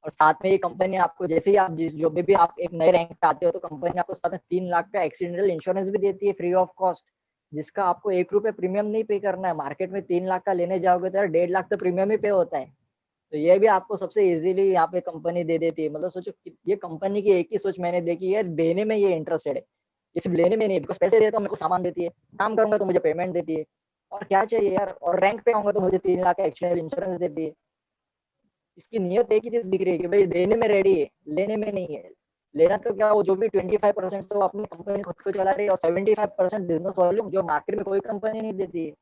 और साथ में ये कंपनी आपको, जैसे ही आप जिस जो भी आप एक नए रैंक पे आते हो, तो कंपनी आपको साथ में 3 लाख का एक्सीडेंटल इंश्योरेंस भी देती है फ्री ऑफ कॉस्ट, जिसका आपको 1 रुपये प्रीमियम नहीं पे करना है। मार्केट में 3 लाख का लेने जाओगे तो यार 1.5 लाख तो प्रीमियम ही पे होता है। तो ये भी आपको सबसे इजीली यहाँ पे कंपनी दे देती है। मतलब सोचो ये कंपनी की एक ही सोच मैंने देखी है, देने में ये इंटरेस्टेड है। ये सिर्फ लेने में नहीं, बिकॉज पैसे देता हूँ, मेरे को सामान देती है, काम करूंगा तो मुझे पेमेंट देती है, और क्या चाहिए यार। और रैंक पे आऊंगा तो मुझे 3 लाख का एक्सटर्नल इंश्योरेंस देती है। इसकी नियत एक ही चीज दिख रही है कि भाई देने में रेडी है, लेने में नहीं है। लेना तो क्या, वो जो भी 25% तो अपनी कंपनी खुद को चला रही है, और 75% बिजनेस वॉल्यूम जो मार्केट में कोई कंपनी नहीं देती है,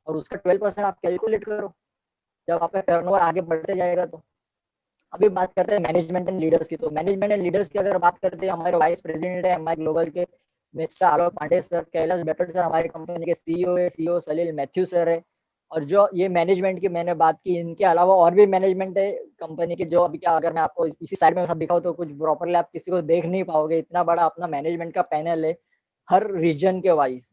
और उसका 12% आप कैलकुलेट करो जब आपका टर्नओवर आगे बढ़ते जाएगा तो। अभी बात करते हैं मैनेजमेंट एंड लीडर्स की। तो मैनेजमेंट एंड लीडर्स की अगर बात करते हैं, हमारे वाइस प्रेसिडेंट है हमारे ग्लोबल के मिस्टर आलोक पांडे सर, कैलाश बेटर सर हमारी कंपनी के सीईओ है, सीईओ सलील मैथ्यू सर है। और जो ये मैनेजमेंट की मैंने बात की, इनके अलावा और भी मैनेजमेंट है कंपनी के, जो अभी क्या, अगर मैं आपको इसी साइड में सब दिखाऊं तो कुछ प्रॉपरली आप किसी को देख नहीं पाओगे, इतना बड़ा अपना मैनेजमेंट का पैनल है हर रीजन के वाइज।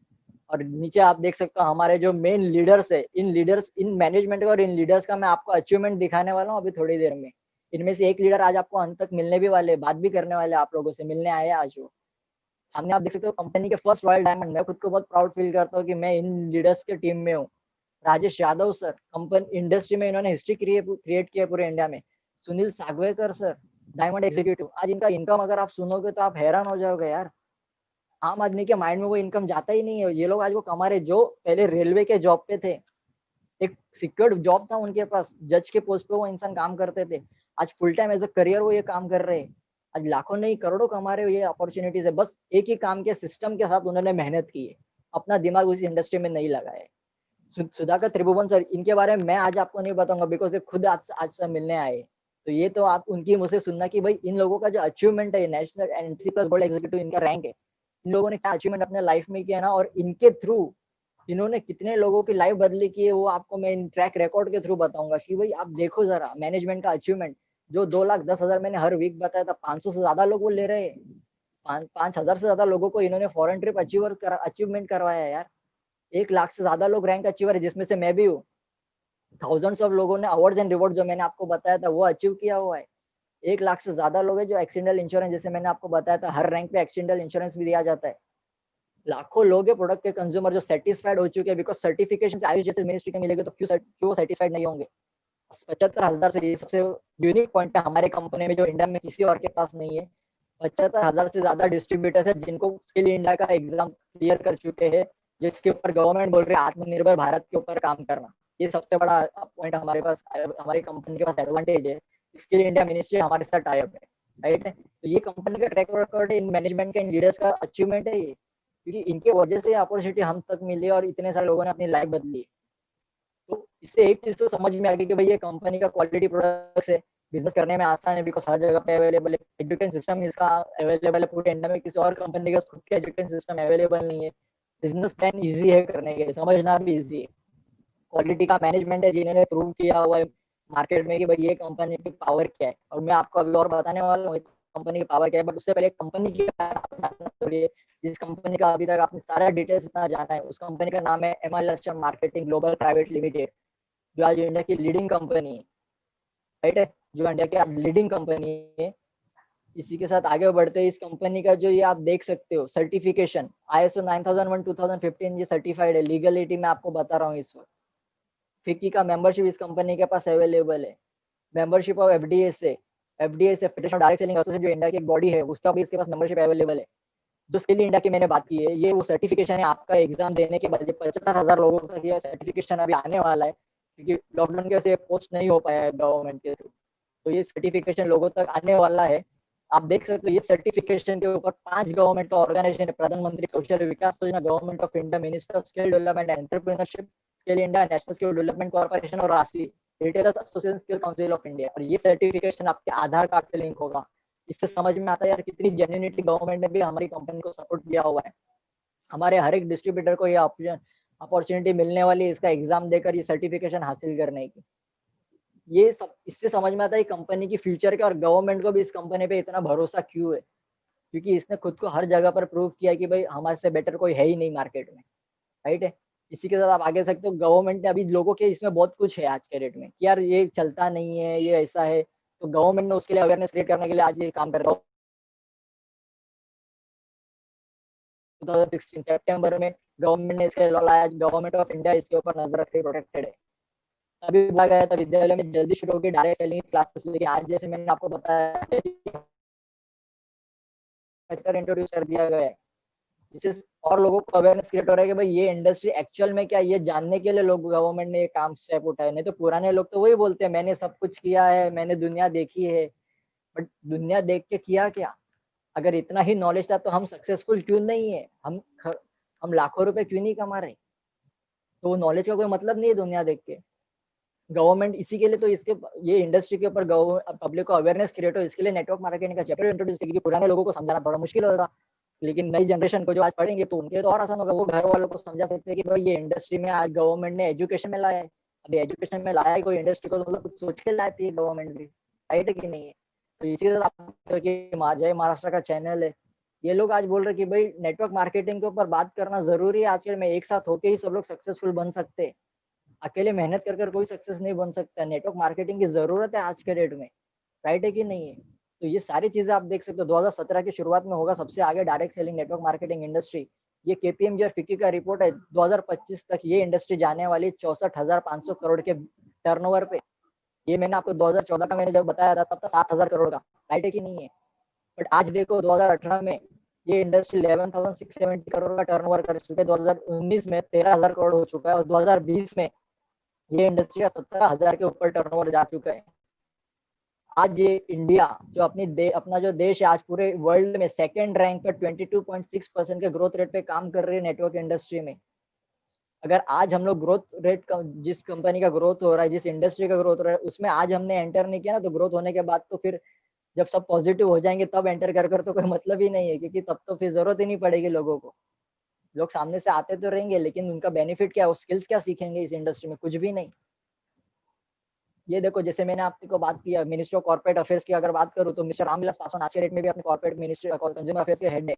और नीचे आप देख सकते हो हमारे जो मेन लीडर्स है, इन मैनेजमेंट और इन लीडर्स का मैं आपको अचीवमेंट दिखाने वाला हूँ अभी थोड़ी देर में। इनमें से एक लीडर आज आपको अंत तक मिलने भी वाले, बात भी करने वाले, आप लोगों से मिलने आए आज वो। सामने आप देख सकते हो कंपनी के फर्स्ट रॉयल डायमंड। मैं खुद को बहुत प्राउड फील करता हूँ कि मैं इन लीडर्स के टीम में हूँ। Rajesh Yadav sir, company industry में इन्होंने हिस्ट्री क्रिएट किया पूरे इंडिया में। Sunil Sagvekar sir, diamond executive. आज इनका इनकम अगर आप सुनोगे तो आप हैरान हो जाओगे यार। आम आदमी के माइंड में वो इनकम जाता ही नहीं है। ये लोग आज वो कमा रहे जो पहले रेलवे के जॉब पे थे, एक सिक्योर्ड जॉब था उनके पास, जज के पोस्ट पे वो इंसान काम करते थे, आज full time as a career वो ये काम कर रहे हैं। आज लाखों नहीं करोड़ों कमा रहे हो, ये अपॉर्चुनिटीज है बस एक ही काम के सिस्टम के साथ उन्होंने मेहनत की है, अपना दिमाग उस इंडस्ट्री में नहीं लगाया है। सुधाकर त्रिभुवन सर, इनके बारे में मैं आज आपको नहीं बताऊंगा बिकॉज ये खुद आज से मिलने आए। तो ये तो आप उनकी मुझसे सुनना कि भाई इन लोगों का जो अचीवमेंट है, national NC plus gold executive इनका रैंक है, इन लोगों ने क्या अचीवमेंट अपने लाइफ में किया ना, और इनके थ्रू इन्होंने कितने लोगों की लाइफ बदली की है, वो आपको मैं इन ट्रैक रिकॉर्ड के थ्रू बताऊंगा कि भाई आप देखो जरा मैनेजमेंट का अचीवमेंट। जो 2,10,000 मैंने हर वीक बताया था, 500 से ज्यादा लोग वो ले रहे हैं। 5,000 से ज्यादा लोगों को इन्होंने फॉरेन ट्रिप अचीवमेंट करवाया है यार। 1 लाख से ज्यादा लोग रैंक अचीवर है, जिसमें से मैं भी हूँ। थाउजेंड्स ऑफ लोगों ने अवार्ड्स एंड रिवॉर्ड जो मैंने आपको बताया था वो अचीव किया हुआ है। 1 लाख से ज्यादा लोग हैं जो एक्सीडेंटल इंश्योरेंस, जैसे मैंने आपको बताया था हर रैंक पे एक्सीडेंटल इंश्योरेंस भी दिया जाता है। लाखों लोग है प्रोडक्ट के कंज्यूमर जो सेटिस्फाइड हो चुके हैं, बिकॉज सर्टिफिकेशन आयुष जैसे मिनिस्ट्री के मिलेगा तो क्यों सेटिस्फाइड नहीं होंगे। 75,000 से, ये सबसे यूनिक पॉइंट है हमारे कंपनी में जो इंडिया में किसी और के पास नहीं है। 75,000 से ज्यादा डिस्ट्रीब्यूटर्स है जिनको स्किल इंडिया का एग्जाम क्लियर कर चुके हैं, जिसके ऊपर गवर्नमेंट बोल रही है आत्मनिर्भर भारत के ऊपर काम करना। ये सबसे बड़ा पॉइंट हमारे पास, हमारी कंपनी के पास एडवांटेज है। स्किल इंडिया मिनिस्ट्री हमारे साथ टाई अप है, राइट है। तो ये कंपनी का ट्रैक रिकॉर्ड है, इन मैनेजमेंट के, इन लीडर्स का अचीवमेंट है ये, क्योंकि इनके वजह से अपॉर्चुनिटी हम तक मिली और इतने सारे लोगों ने अपनी लाइफ बदली। तो इससे एक चीज तो समझ में आ गई कि भाई ये कंपनी का क्वालिटी प्रोडक्ट्स है, बिजनेस करने में आसान है, बिकॉज हर जगह पे अवेलेबल है। एजुकेशन सिस्टम इसका अवेलेबल है पूरे इंडिया में, किसी और कंपनी का खुद का एजुकेशन सिस्टम अवेलेबल नहीं है। बिजनेस प्लान ईजी है करने के लिए, समझना भी ईजी है। क्वालिटी का मैनेजमेंट है जिन्होंने प्रूव किया हुआ है मार्केट में कि भाई ये कंपनी की पावर क्या है। और मैं आपको अभी और बताने वाला हूँ कंपनी की पावर क्या है, बट उससे पहले कंपनी की थोड़ी, जिस कंपनी का अभी तक आपने सारा डिटेल्स इतना जाना है, उस कंपनी का नाम है एमआई लक्ष्य मार्केटिंग ग्लोबल प्राइवेट लिमिटेड, जो आज इंडिया की लीडिंग कंपनी है, राइट है, जो इंडिया की आज लीडिंग कंपनी है। इसी के साथ आगे बढ़ते हैं, इस कंपनी का जो ये आप देख सकते हो सर्टिफिकेशन ISO 9001 2015 ये सर्टिफाइड है, लीगलिटी में आपको बता रहा हूँ इस वक्त। फिक्की का मेंबरशिप इस कंपनी के पास अवेलेबल है। Membership of FDSA, FDSA federation of direct selling association जो इंडिया की एक बॉडी है, उसका भी इसके पास मेंबरशिप अवेलेबल है। जो स्किल इंडिया की मैंने बात की है, ये वो सर्टिफिकेशन है आपका एग्जाम देने के बाद। 75,000 लोगों का ये सर्टिफिकेशन अभी आने वाला है, क्योंकि लॉकडाउन की वजह से पोस्ट नहीं हो पाया है गवर्नमेंट के थ्रू। तो ये सर्टिफिकेशन लोगों तक आने वाला है। आप देख सकते हो ये सर्टिफिकेशन के ऊपर 5 गवर्नमेंट ऑर्गेनाइजेशन है, प्रधानमंत्री कौशल विकास योजना, government of India, minister of skill development and entrepreneurship, skill India, national skill development corporation और राष्ट्रीय retailers association skill council of India. और ये सर्टिफिकेशन आपके आधार कार्ड से लिंक होगा। इससे समझ में आता है यार कितनी जेन्युइनिटी गवर्नमेंट ने भी हमारी कंपनी को सपोर्ट किया हुआ है। हमारे हर एक डिस्ट्रीब्यूटर को ये अपॉर्चुनिटी मिलने वाली है इसका एग्जाम देकर ये सर्टिफिकेशन हासिल करने की। ये सब इससे समझ में आता है कंपनी की फ्यूचर का, और गवर्नमेंट को भी इस कंपनी पे इतना भरोसा क्यों है, क्योंकि इसने खुद को हर जगह पर प्रूव किया कि भाई हमारे से बेटर कोई है ही नहीं मार्केट में, राइट है। इसी के साथ आप आगे सकते हो, गवर्नमेंट ने अभी लोगों के इसमें बहुत कुछ है आज के डेट में कि यार ये चलता नहीं है, ये ऐसा है, तो गवर्नमेंट ने उसके लिए अवेयरनेस क्रिएट करने के लिए आज ये काम कर रहा हूँ। 2016 सितंबर में गवर्नमेंट ने इसके लॉ लाया, गवर्नमेंट ऑफ इंडिया इसके ऊपर नजर रख रही, प्रोटेक्टेड है। तभी बोला गया था विद्यालय में जल्दी शुरू होगी डायरेक्ट सेलिंग क्लासेस, लेकिन आज जैसे मैंने आपको बताया इंट्रोड्यूस कर दिया गया है, जिससे और लोगों को अवेयरनेस क्रिएट हो रहा है कि भाई ये इंडस्ट्री एक्चुअल में क्या, ये जानने के लिए लोग गवर्नमेंट ने ये काम स्टेप उठाए। नहीं तो पुराने लोग तो वही बोलते हैं मैंने सब कुछ किया है, मैंने दुनिया देखी है, बट दुनिया देख के किया क्या? अगर इतना ही नॉलेज था तो हम सक्सेसफुल क्यों नहीं है, हम लाखों रुपए क्यों नहीं कमा रहे? तो वो नॉलेज का कोई मतलब नहीं है दुनिया देख के। गवर्नमेंट इसी के लिए तो इसके ये इंडस्ट्री के ऊपर पब्लिक को अवेयरनेस क्रिएट हो, इसके लिए नेटवर्क मार्केटिंग का चैप्टर इंट्रोड्यूस किया, क्योंकि पुराने लोगों को समझाना थोड़ा मुश्किल होगा, लेकिन नई जनरेशन को जो आज पढ़ेंगे तो उनके लिए तो और आसान होगा। वो घर वालों को समझा सकते हैं कि भाई ये इंडस्ट्री में आज गवर्नमेंट ने एजुकेशन में लाया है, अभी एजुकेशन में लाया है कोई इंडस्ट्री को, तो मतलब कुछ सोच के लाती है गवर्नमेंट भी, राइट है कि नहीं है। तो इसी तरह जय महाराष्ट्र का चैनल है, ये लोग आज बोल रहे कि भाई नेटवर्क मार्केटिंग के ऊपर बात करना जरूरी है आजकल में, एक साथ होके ही सब लोग सक्सेसफुल बन सकते हैं, अकेले मेहनत कर कोई सक्सेस नहीं बन सकता, नेटवर्क मार्केटिंग की जरूरत है आज के डेट में, राइट है कि नहीं है। तो ये सारी चीजें आप देख सकते हो। 2017 की शुरुआत में होगा सबसे आगे direct selling network marketing industry, ये केपीएमजी और फिक्की का रिपोर्ट है। 2025 तक ये इंडस्ट्री जाने वाली 64,500 करोड़ के टर्नओवर पे। ये मैंने आपको 2014 का मैंने जब बताया था तब तक 7,000 करोड़ का, राइट है कि नहीं है। बट आज देखो 2018 में ये इंडस्ट्री 11,670 करोड़ का टर्नओवर कर चुके हैं, 2019 में 13,000 करोड़ हो चुका है, और 2020 में ये इंडस्ट्री का 17,000 के ऊपर टर्नओवर जा चुका है। आज ये इंडिया जो अपना जो देश है आज पूरे वर्ल्ड में सेकंड रैंक पर 22.6% के ग्रोथ रेट पे काम कर रही है नेटवर्क इंडस्ट्री में। अगर आज हम लोग ग्रोथ रेट जिस कंपनी का ग्रोथ हो रहा है, जिस इंडस्ट्री का ग्रोथ हो रहा है, उसमें आज हमने एंटर नहीं किया ना, तो ग्रोथ होने के बाद तो फिर जब सब पॉजिटिव हो जाएंगे तब एंटर कर तो कोई मतलब ही नहीं है, क्योंकि तब तो फिर जरूरत ही नहीं पड़ेगी लोगों को। लोग सामने से आते तो रहेंगे, लेकिन उनका बेनिफिट क्या है, वो स्किल्स क्या सीखेंगे इस इंडस्ट्री में? कुछ भी नहीं। ये देखो जैसे मैंने आपको बात किया मिनिस्टर ऑफ कॉर्पोरेट अफेयर्स की अगर बात करूँ तो मिस्टर रामविलास पासवान आज के डेट में भी अपने कॉर्पोरेट मिनिस्ट्री कंज्यूमर अफेयर्स के हेड है,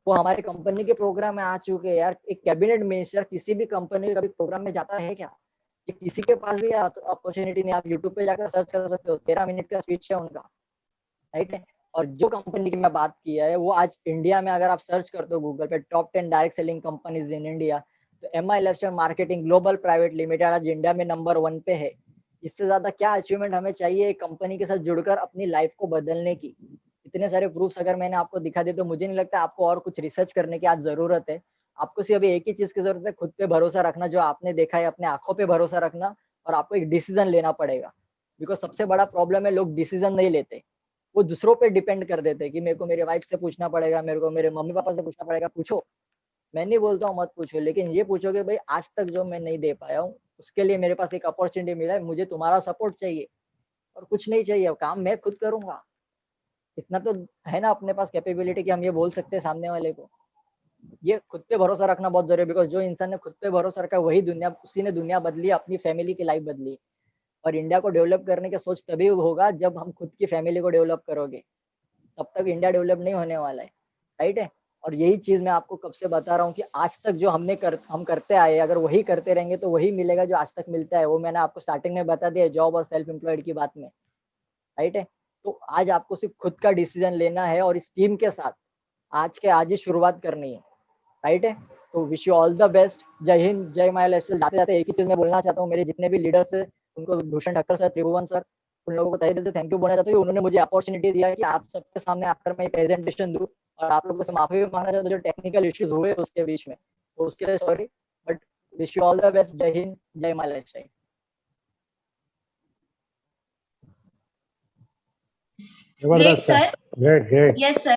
वो हमारे कंपनी के प्रोग्राम में आ चुके हैं। यार एक कैबिनेट मिनिस्टर किसी भी कंपनी का प्रोग्राम में जाता है क्या? ये किसी के पास भी अपॉर्चुनिटी नहीं। आप यूट्यूब पे जाकर सर्च कर सकते हो, 13 मिनट का स्पीच है उनका, राइट है। और जो कंपनी की मैं बात किया है वो आज इंडिया में अगर आप सर्च करते हो गूगल पे top 10 direct selling companies in India, तो एम आई लैबस्टर मार्केटिंग ग्लोबल प्राइवेट लिमिटेड आज इंडिया में नंबर 1 पे है। इससे ज्यादा क्या अचीवमेंट हमें चाहिए एक कंपनी के साथ जुड़कर अपनी लाइफ को बदलने की? इतने सारे प्रूफ्स अगर मैंने आपको दिखा दिए तो मुझे नहीं लगता आपको और कुछ रिसर्च करने की आज जरूरत है। आपको सिर्फ अभी एक ही चीज की जरूरत है, खुद पे भरोसा रखना, जो आपने देखा है अपने आंखों पे भरोसा रखना, और आपको एक डिसीजन लेना पड़ेगा। बिकॉज सबसे बड़ा प्रॉब्लम है लोग डिसीजन नहीं लेते, वो दूसरों पे डिपेंड कर देते हैं कि मेरे को मेरे वाइफ से पूछना पड़ेगा, मेरे को मेरे मम्मी पापा से पूछना पड़ेगा। पूछो, मैं नहीं बोलता हूँ मत पूछो, लेकिन ये पूछो कि भाई आज तक जो मैं नहीं दे पाया हूँ उसके लिए मेरे पास एक अपॉर्चुनिटी मिला है, मुझे तुम्हारा सपोर्ट चाहिए और कुछ नहीं चाहिए, काम मैं खुद करूंगा। इतना तो है ना अपने पास कैपेबिलिटी कि हम ये बोल सकते हैं सामने वाले को। ये खुद पे भरोसा रखना बहुत जरूरी है, बिकॉज जो इंसान ने खुद पे भरोसा रखा वही उसी ने दुनिया बदली, अपनी फैमिली की लाइफ बदली। और इंडिया को डेवलप करने की सोच तभी होगा जब हम खुद की फैमिली को डेवलप करोगे, तब तक इंडिया डेवलप नहीं होने वाला है, राइट है। और यही चीज मैं आपको कब से बता रहा हूँ कि आज तक जो हम करते आए, अगर वही करते रहेंगे तो वही मिलेगा जो आज तक मिलता है। वो मैंने आपको स्टार्टिंग में बता दिया जॉब और सेल्फ एम्प्लॉयड की बात में, राइट है। तो आज आपको सिर्फ खुद का डिसीजन लेना है और इस टीम के साथ आज ही शुरुआत करनी है, राइट है। तो wish you all the best. जय हिंद, जय माय लाइफस्टाइल। जाते जाते एक ही चीज मैं बोलना चाहता हूँ, मेरे जितने भी लीडर्स है उनको, भूषण ठक्कर सर, त्रिभुवन सर, उन लोगों को तहे दिल से थैंक यू बोलना चाहता हूँ। उन्होंने मुझे अपॉर्चुनिटी दिया कि आप सबके सामने आकर मैं प्रेजेंटेशन दूं, और आप लोगों से माफी भी मांगना चाहता हूँ जो टेक्निकल इश्यूज हुए उसके बीच में, तो उसके लिए sorry, but wish you all the best. जय हिंद, जय my lifestyle. Great sir, great great. Yes sir,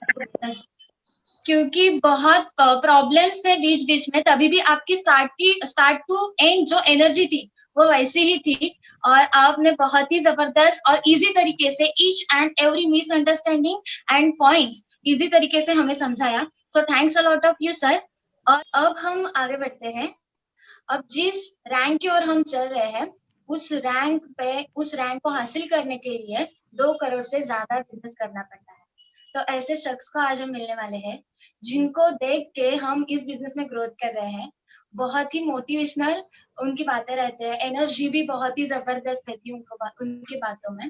क्योंकि बहुत प्रॉब्लम्स थे बीच बीच में, तभी भी आपकी स्टार्ट टू एंड जो एनर्जी थी वो वैसी ही थी, और आपने बहुत ही जबरदस्त और इजी तरीके से each and every misunderstanding and points easy तरीके से हमें समझाया। So thanks a lot of you sir. और अब हम आगे बढ़ते हैं। अब जिस रैंक की ओर हम चल रहे हैं, उस रैंक को हासिल करने के लिए 2 करोड़ से ज्यादा बिजनेस करना पड़ता है। तो ऐसे शख्स को आज हम मिलने वाले हैं, जिनको देख के हम इस बिजनेस में ग्रोथ कर रहे हैं। बहुत ही मोटिवेशनल उनकी बातें रहते हैं, एनर्जी भी बहुत ही जबरदस्त रहती है उनकी बातों में।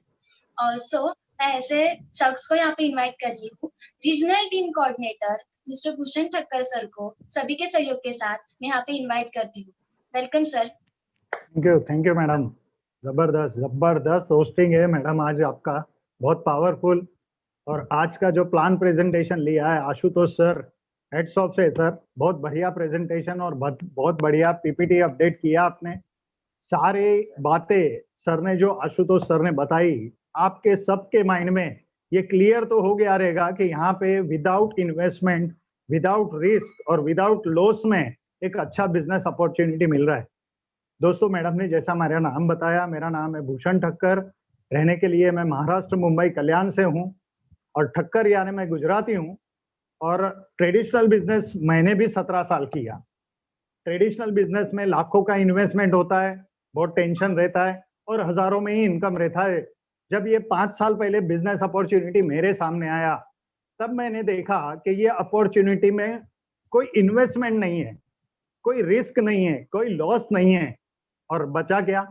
और सो मैं ऐसे शख्स को यहाँ पे इनवाइट कर रही हूँ, regional team coordinator mister Bhushan Thakkar sir को सभी के सहयोग के साथ मैं यहाँ पे इनवाइट करती हूँ। Welcome sir. Thank you madam. जबरदस्त जबरदस्त होस्टिंग है मैडम आज आपका, बहुत पावरफुल। और आज का जो प्लान प्रेजेंटेशन लिया है आशुतोष सर, हेड्स ऑफ से सर, बहुत बढ़िया प्रेजेंटेशन और बहुत बढ़िया पीपीटी अपडेट किया आपने। सारे बातें सर ने जो आशुतोष सर ने बताई, आपके सबके माइंड में ये क्लियर तो हो गया रहेगा कि यहाँ पे विदाउट इन्वेस्टमेंट, विदाउट रिस्क और विदाउट लॉस में एक अच्छा बिजनेस अपॉर्चुनिटी मिल रहा है। दोस्तों, मैडम ने जैसा मेरा नाम बताया, मेरा नाम है भूषण ठक्कर। रहने के लिए मैं महाराष्ट्र मुंबई कल्याण से हूँ और ठक्कर यानी मैं गुजराती हूँ। और ट्रेडिशनल बिजनेस मैंने भी 17 साल किया। ट्रेडिशनल बिजनेस में लाखों का इन्वेस्टमेंट होता है, बहुत टेंशन रहता है और हजारों में ही इनकम रहता है। जब ये 5 साल पहले बिजनेस अपॉर्चुनिटी मेरे सामने आया, तब मैंने देखा कि ये अपॉर्चुनिटी में कोई इन्वेस्टमेंट नहीं है, कोई रिस्क नहीं है, कोई लॉस नहीं है। और बचा क्या?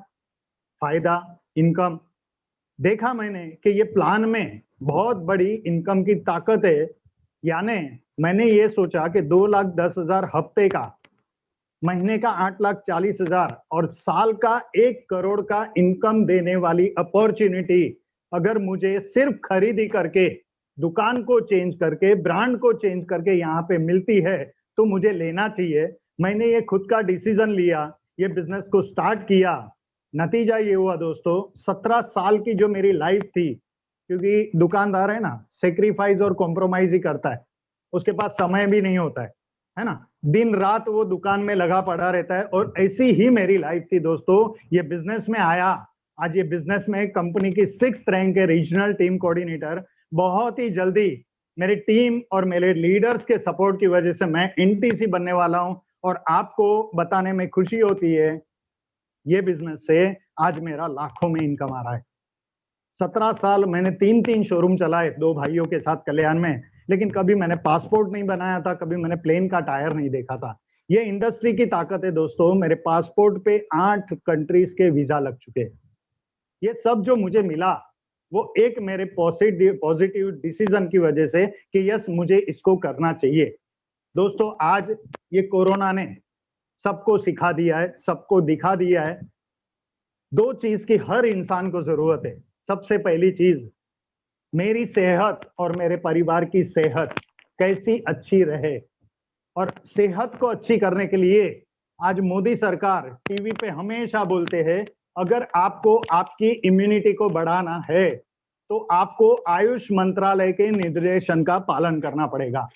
फायदा, इनकम। देखा मैंने कि ये प्लान में बहुत बड़ी इनकम की ताकत है। यानी मैंने ये सोचा कि 2,10,000 हफ्ते का, महीने का 8,40,000 और साल का 1 करोड़ का इनकम देने वाली अपॉर्चुनिटी अगर मुझे सिर्फ खरीदी करके, दुकान को चेंज करके, ब्रांड को चेंज करके यहाँ पे मिलती है तो मुझे लेना चाहिए। मैंने ये खुद का डिसीजन लिया, ये बिजनेस को स्टार्ट किया। नतीजा ये हुआ दोस्तों, 17 साल की जो मेरी लाइफ थी, क्योंकि दुकानदार है ना, सेक्रीफाइस और कॉम्प्रोमाइज ही करता है, उसके पास समय भी नहीं होता है ना, दिन रात वो दुकान में लगा पड़ा रहता है। और ऐसी ही मेरी लाइफ थी दोस्तों। ये बिजनेस में आया, आज ये बिजनेस में कंपनी की 6th रैंक के रीजनल टीम कोऑर्डिनेटर। बहुत ही जल्दी मेरी टीम और मेरे लीडर्स के सपोर्ट की वजह से मैं एनटीसी बनने वाला हूं। और आपको बताने में खुशी होती है, ये बिजनेस से आज मेरा लाखों में इनकम आ रहा है। 17 साल मैंने 3 शोरूम चलाए 2 भाइयों के साथ कल्याण में, लेकिन कभी मैंने पासपोर्ट नहीं बनाया था, कभी मैंने प्लेन का टायर नहीं देखा था। ये इंडस्ट्री की ताकत है दोस्तों। मेरे पासपोर्ट पे 8 कंट्रीज के वीजा लग चुके हैं। ये सब जो मुझे मिला वो एक मेरे पॉजिटिव डिसीजन की वजह से कि यस, मुझे इसको करना चाहिए। दोस्तों, आज ये कोरोना ने सबको सिखा दिया है, सबको दिखा दिया है 2 चीज की हर इंसान को जरूरत है। सबसे पहली चीज, मेरी सेहत और मेरे परिवार की सेहत कैसी अच्छी रहे। और सेहत को अच्छी करने के लिए आज मोदी सरकार टीवी पे हमेशा बोलते हैं, अगर आपको आपकी इम्यूनिटी को बढ़ाना है तो आपको आयुष मंत्रालय के निर्देशन का पालन करना पड़ेगा।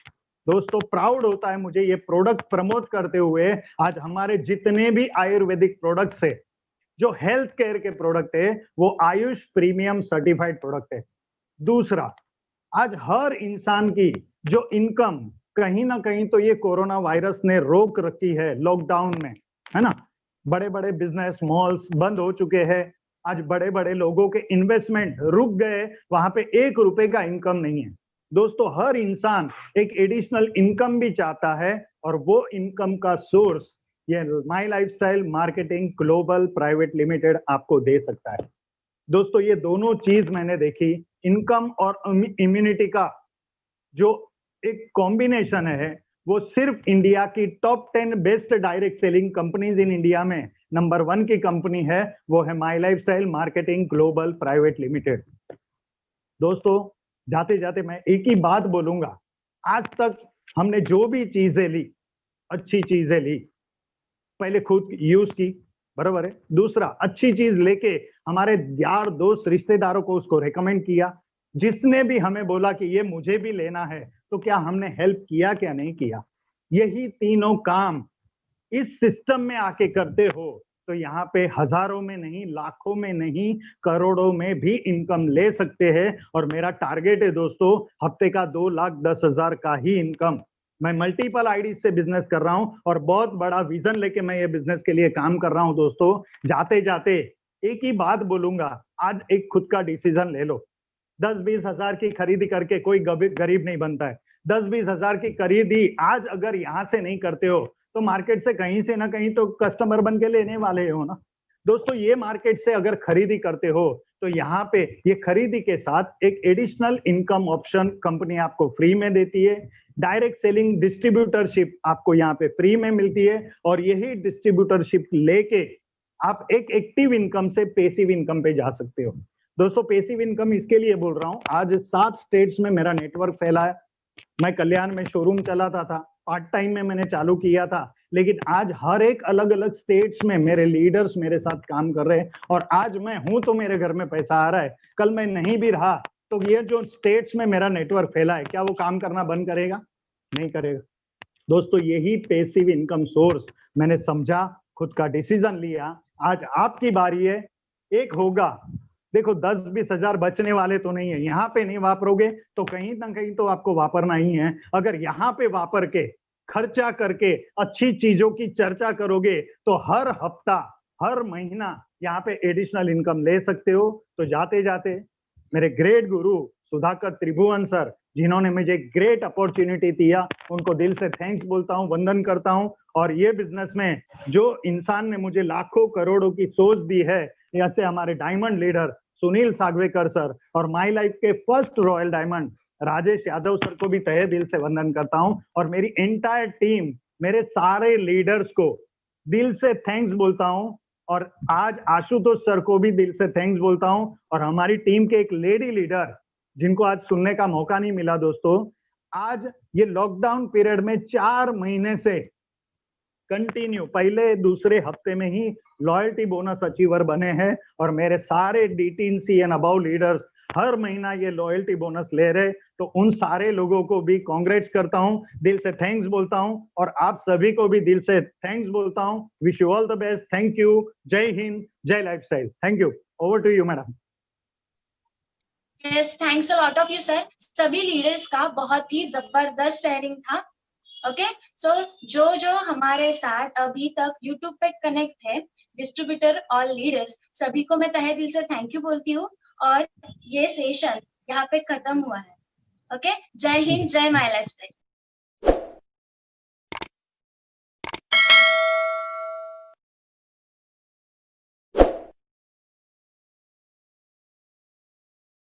दोस्तों, प्राउड होता है मुझे ये प्रोडक्ट प्रमोट करते हुए। आज हमारे जितने भी आयुर्वेदिक प्रोडक्ट्स है, जो हेल्थ केयर के प्रोडक्ट है, वो आयुष प्रीमियम सर्टिफाइड प्रोडक्ट है। दूसरा, आज हर इंसान की जो इनकम कहीं ना कहीं तो ये कोरोना वायरस ने रोक रखी है लॉकडाउन में, है ना। बड़े बड़े बिजनेस मॉल्स बंद हो चुके हैं। आज बड़े बड़े लोगों के इन्वेस्टमेंट रुक गए, वहां पे 1 रुपए का इनकम नहीं है। दोस्तों, हर इंसान एक एडिशनल इनकम भी चाहता है और वो इनकम का सोर्स ये My Lifestyle Marketing Global Private Limited आपको दे सकता है। दोस्तों, ये दोनों चीज मैंने देखी, इनकम और इम्यूनिटी का जो एक कॉम्बिनेशन है, वो सिर्फ इंडिया की top 10 best direct selling companies in India में नंबर 1 की कंपनी है, वो है My Lifestyle Marketing Global Private Limited. दोस्तों, जाते जाते मैं एक ही बात बोलूंगा, आज तक हमने जो भी चीजें ली, अच्छी चीजें ली, पहले खुद यूज की, बराबर है। दूसरा, अच्छी चीज लेके हमारे यार दोस्त रिश्तेदारों को उसको रेकमेंड किया। जिसने भी हमें बोला कि ये मुझे भी लेना है, तो क्या हमने हेल्प किया, क्या नहीं किया? यही तीनों काम इस सिस्टम में आके करते हो तो यहाँ पे हजारों में नहीं, लाखों में नहीं, करोड़ों में भी इनकम ले सकते हैं। और मेरा टारगेट है दोस्तों, हफ्ते का 2,10,000 का ही इनकम। मैं मल्टीपल आईडी से बिजनेस कर रहा हूं और बहुत बड़ा विजन लेके मैं ये बिजनेस के लिए काम कर रहा हूं। दोस्तों, जाते जाते एक ही बात बोलूंगा, आज एक खुद का डिसीजन ले लो। 10-20 हजार की खरीदी करके कोई गरीब नहीं बनता है। 10-20 हजार की खरीदी आज अगर यहाँ से नहीं करते हो तो मार्केट से कहीं से ना कहीं तो कस्टमर बन के लेने वाले हो ना। दोस्तों, ये मार्केट से अगर खरीदी करते हो तो यहाँ पे ये खरीदी के साथ एक एडिशनल इनकम ऑप्शन कंपनी आपको फ्री में देती है। डायरेक्ट सेलिंग डिस्ट्रीब्यूटरशिप आपको यहाँ पे फ्री में मिलती है और यही डिस्ट्रीब्यूटरशिप लेके आप एक एक्टिव इनकम से पेसिव इनकम पे जा सकते हो। दोस्तों, पेसिव इनकम इसके लिए बोल रहा हूँ, आज 7 स्टेट्स में मेरा नेटवर्क फैला है। मैं कल्याण में शोरूम चलाता था, पार्ट टाइम में मैंने चालू किया था, लेकिन आज हर एक अलग अलग स्टेट्स में मेरे लीडर्स मेरे साथ काम कर रहे हैं और आज मैं हूं तो मेरे घर में पैसा आ रहा है, कल मैं नहीं भी रहा तो ये जो स्टेट्स में मेरा नेटवर्क फैला है, क्या वो काम करना बंद करेगा? नहीं करेगा। दोस्तों, यही पेसिव इनकम सोर्स मैंने समझा, खुद का डिसीजन लिया। आज आपकी बारी है, एक होगा। देखो, 10-20 हजार बचने वाले तो नहीं है। यहाँ पे नहीं वापरोगे तो कहीं ना कहीं तो आपको वापरना ही है। अगर यहाँ पे वापर के खर्चा करके अच्छी चीजों की चर्चा करोगे तो हर हफ्ता हर महीना यहाँ पे एडिशनल इनकम ले सकते हो। तो जाते जाते मेरे ग्रेट गुरु सुधाकर त्रिभुवन सर, जिन्होंने मुझे ग्रेट अपॉर्चुनिटी दिया, उनको दिल से थैंक्स बोलता हूँ, वंदन करता हूँ। और ये बिजनेस में जो इंसान ने मुझे लाखों करोड़ों की सोच दी है, जैसे हमारे diamond leader Sunil Sagvekar sir और माई लाइफ के first royal diamond Rajesh Yadav sir को भी तहे दिल से वंदन करता हूं और मेरी एंटायर टीम, मेरे सारे लीडर्स को दिल से थैंक्स बोलता हूं। और आज आशुतोष सर को भी दिल से थैंक्स बोलता हूं और हमारी टीम के एक लेडी लीडर जिनको आज सुनने का मौका नहीं मिला दोस्तों, आज ये लॉकडाउन पीरियड में 4 महीने से कंटिन्यू पहले दूसरे हफ्ते में ही लॉयल्टी बोनस अचीवर बने हैं और मेरे सारे DTNC एंड अबव लीडर्स हर महीना ये लॉयल्टी बोनस ले रहे। तो उन सारे लोगों को भी कांग्रेट्स करता हूं, दिल से थैंक्स बोलता हूं और आप सभी को भी दिल से थैंक्स बोलता हूं। Wish you all the best. Thank you. जय हिंद, जय lifestyle. Thank you. Over to you madam. Yes, thanks a lot of you sir. सभी लीडर्स का बहुत ही जबरदस्त शेयरिंग था। ओके, सो जो हमारे साथ अभी तक यूट्यूब पे कनेक्ट है, डिस्ट्रीब्यूटर और लीडर्स, सभी को मैं तहे दिल से थैंक यू बोलती हूँ और ये सेशन यहाँ पे खत्म हुआ है। ओके, जय हिंद, जय माय लाइफस्टाइल।